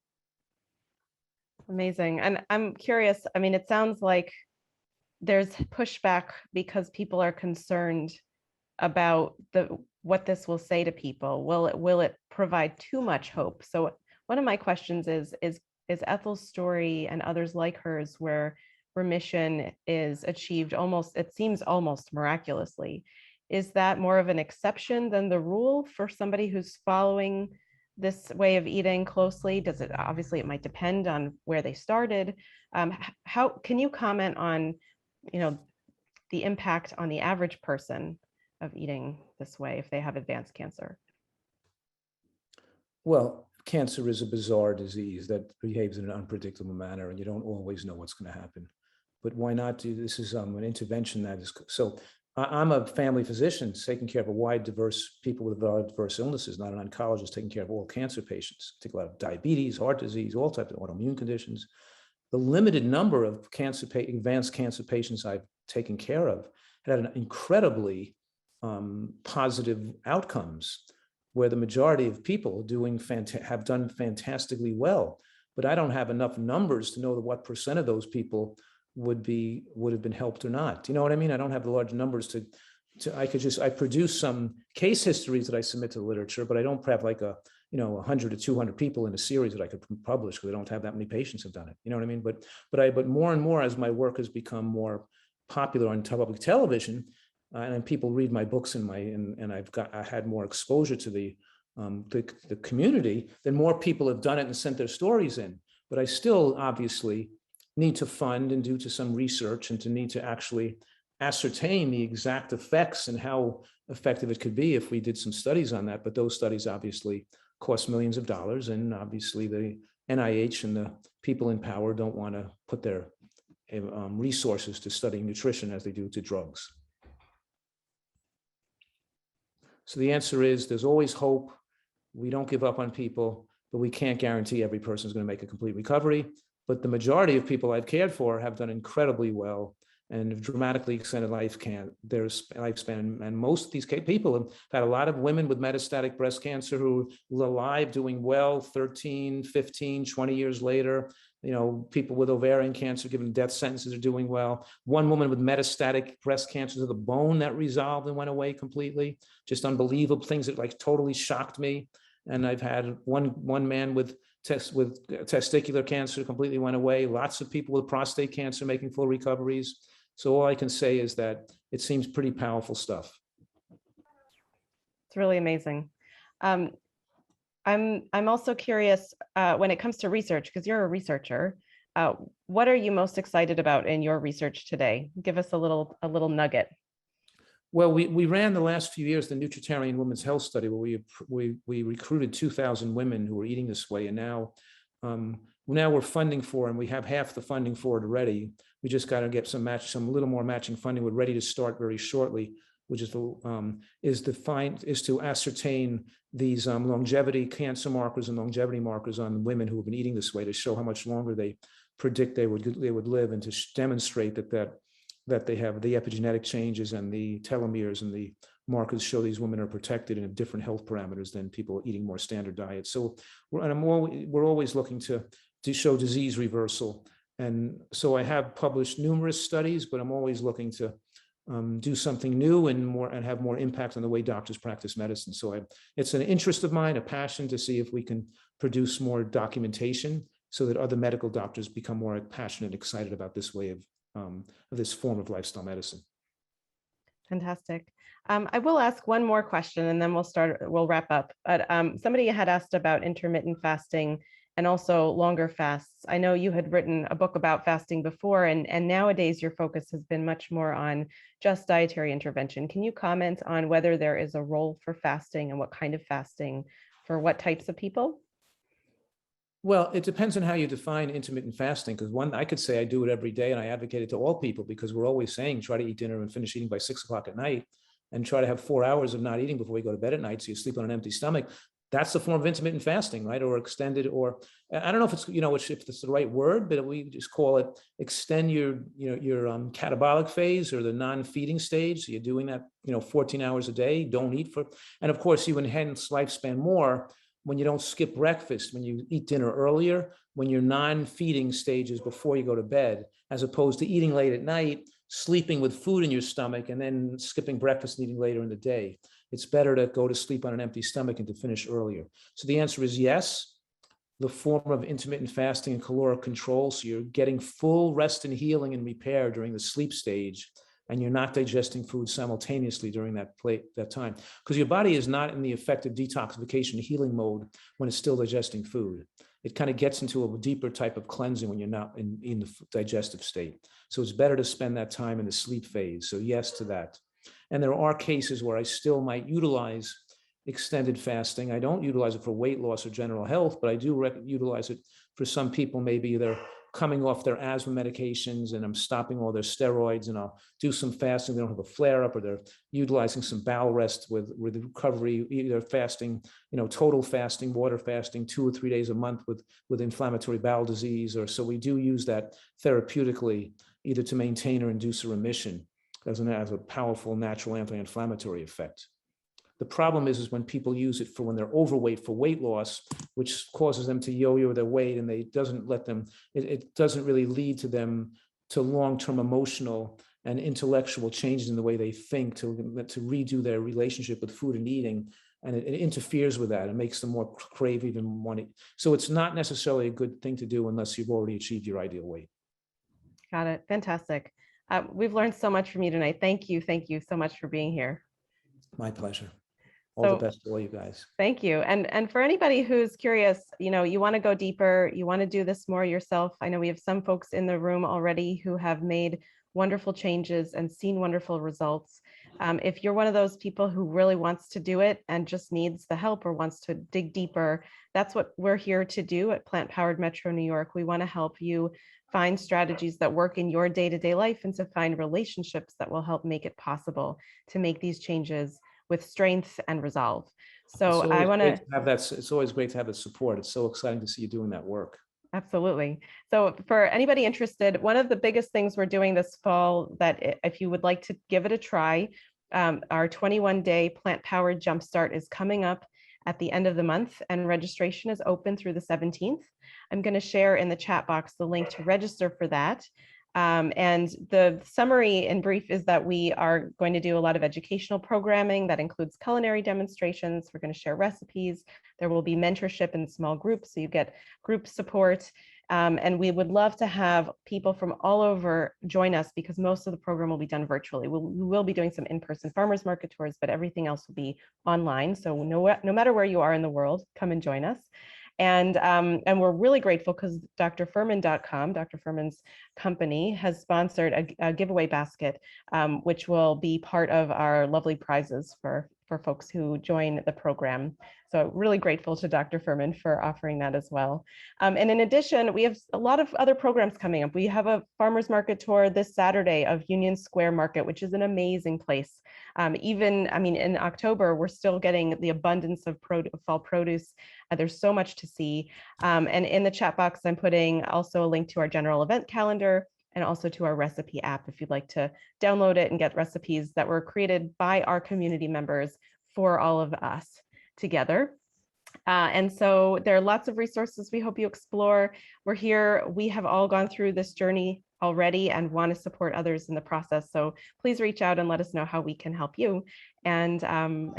Amazing. And I'm curious, it sounds like there's pushback because people are concerned about what this will say to people. Will it provide too much hope? So one of my questions is Ethel's story and others like hers where remission is achieved it seems almost miraculously. Is that more of an exception than the rule for somebody who's following this way of eating closely? Does it, obviously it might depend on where they started. How can you comment on, you know, the impact on the average person of eating this way if they have advanced cancer? Well, cancer is a bizarre disease that behaves in an unpredictable manner, and you don't always know what's going to happen. But why not do this? Is an intervention that is so. I'm a family physician taking care of a wide, diverse people with diverse illnesses, not an oncologist taking care of all cancer patients. I take a lot of diabetes, heart disease, all types of autoimmune conditions. The limited number of advanced cancer patients I've taken care of had an incredibly positive outcomes, where the majority of people have done fantastically well. But I don't have enough numbers to know what percent of those people would have been helped or not. Do you know what I mean? I don't have the large numbers I produce some case histories that I submit to the literature, but I don't have like 100 to 200 people in a series that I could publish, because I don't have that many patients have done it. You know what I mean? But more and more, as my work has become more popular on public television, and people read my books and I had more exposure to the community, then more people have done it and sent their stories in. But I still obviously need to fund and do some research and to need to actually ascertain the exact effects and how effective it could be if we did some studies on that. But those studies obviously cost millions of dollars, and obviously the NIH and the people in power don't want to put their resources to studying nutrition as they do to drugs. So the answer is there's always hope. We don't give up on people, but we can't guarantee every person is going to make a complete recovery. But the majority of people I've cared for have done incredibly well and have dramatically extended their lifespan. And most of these people have had a lot of women with metastatic breast cancer who are alive, doing well 13, 15, 20 years later. People with ovarian cancer given death sentences are doing well. One woman with metastatic breast cancer to the bone that resolved and went away completely. Just unbelievable things that like totally shocked me. And I've had one man with testicular cancer completely went away. Lots of people with prostate cancer making full recoveries. So all I can say is that it seems pretty powerful stuff. It's really amazing. I'm also curious when it comes to research, because you're a researcher. What are you most excited about in your research today? Give us a little nugget. Well, we ran the last few years the Nutritarian Women's Health Study, where we recruited 2,000 women who were eating this way, and now we're funding for, and we have half the funding for it already. We just got to get some little more matching funding. We're ready to start very shortly, which is to ascertain these longevity cancer markers and longevity markers on women who have been eating this way, to show how much longer they predict they would live, and to demonstrate that they have the epigenetic changes and the telomeres and the markers show these women are protected in different health parameters than people eating more standard diets. So we're always looking to show disease reversal. And so I have published numerous studies, but I'm always looking to do something new and have more impact on the way doctors practice medicine. So it's an interest of mine, a passion to see if we can produce more documentation so that other medical doctors become more passionate and excited about this way of this form of lifestyle medicine. Fantastic. I will ask one more question and then we'll wrap up. But somebody had asked about intermittent fasting and also longer fasts. I know you had written a book about fasting before, and nowadays your focus has been much more on just dietary intervention. Can you comment on whether there is a role for fasting and what kind of fasting for what types of people? Well, it depends on how you define intermittent fasting, because I could say I do it every day and I advocate it to all people, because we're always saying try to eat dinner and finish eating by 6 o'clock at night, and try to have 4 hours of not eating before you go to bed at night so you sleep on an empty stomach. That's a form of intermittent fasting, right? Or extended, or I don't know if it's, if it's the right word, but we just call it extend your catabolic phase or the non-feeding stage. So you're doing that, 14 hours a day, don't eat and of course you enhance lifespan more when you don't skip breakfast, when you eat dinner earlier, when your non-feeding stage is before you go to bed, as opposed to eating late at night, sleeping with food in your stomach, and then skipping breakfast and eating later in the day. It's better to go to sleep on an empty stomach and to finish earlier. So the answer is yes. The form of intermittent fasting and caloric control, so you're getting full rest and healing and repair during the sleep stage, and you're not digesting food simultaneously during that time, because your body is not in the effective detoxification healing mode when it's still digesting food. It kind of gets into a deeper type of cleansing when you're not in the digestive state. So it's better to spend that time in the sleep phase. So yes to that. And there are cases where I still might utilize extended fasting. I don't utilize it for weight loss or general health, but I do utilize it for some people. Maybe they're coming off their asthma medications and I'm stopping all their steroids, and I'll do some fasting. They don't have a flare up, or they're utilizing some bowel rest with recovery, either fasting, total fasting, water fasting, 2 or 3 days a month with inflammatory bowel disease. Or so we do use that therapeutically, either to maintain or induce a remission as a powerful natural anti-inflammatory effect. The problem is when people use it for when they're overweight for weight loss, which causes them to yo-yo their weight, and it doesn't really lead to them to long-term emotional and intellectual changes in the way they think to redo their relationship with food and eating. And it interferes with that. It makes them more crave even wanting. So it's not necessarily a good thing to do unless you've already achieved your ideal weight. Got it. Fantastic. We've learned so much from you tonight. Thank you. Thank you so much for being here. My pleasure. All the best to all you guys. Thank you. And for anybody who's curious, you want to go deeper, you want to do this more yourself. I know we have some folks in the room already who have made wonderful changes and seen wonderful results. If you're one of those people who really wants to do it and just needs the help or wants to dig deeper, that's what we're here to do at Plant Powered Metro New York. We want to help you find strategies that work in your day-to-day life and to find relationships that will help make it possible to make these changes with strength and resolve. So I want to have that. It's always great to have the support. It's so exciting to see you doing that work. Absolutely. So for anybody interested, one of the biggest things we're doing this fall, that if you would like to give it a try, our 21-day plant-powered jumpstart is coming up at the end of the month, and registration is open through the 17th. I'm going to share in the chat box the link to register for that. And the summary in brief is that we are going to do a lot of educational programming that includes culinary demonstrations. We're going to share recipes. There will be mentorship in small groups, so you get group support. And we would love to have people from all over join us, because most of the program will be done virtually. We will be doing some in-person farmers market tours, but everything else will be online. So no matter where you are in the world, come and join us. And we're really grateful because drfuhrman.com, Dr. Fuhrman's company, has sponsored a giveaway basket, which will be part of our lovely prizes for folks who join the program. So really grateful to Dr. Fuhrman for offering that as well. And in addition, we have a lot of other programs coming up. We have a farmers market tour this Saturday of Union Square Market, which is an amazing place. In October, we're still getting the abundance of fall produce. There's so much to see. And in the chat box, I'm putting also a link to our general event calendar and also to our recipe app if you'd like to download it and get recipes that were created by our community members for all of us together. And so there are lots of resources we hope you explore. We're here. We have all gone through this journey already and want to support others in the process. So please reach out and let us know how we can help you. And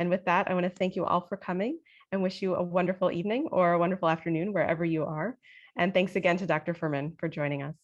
with that, I want to thank you all for coming and wish you a wonderful evening or a wonderful afternoon wherever you are. And thanks again to Dr. Fuhrman for joining us.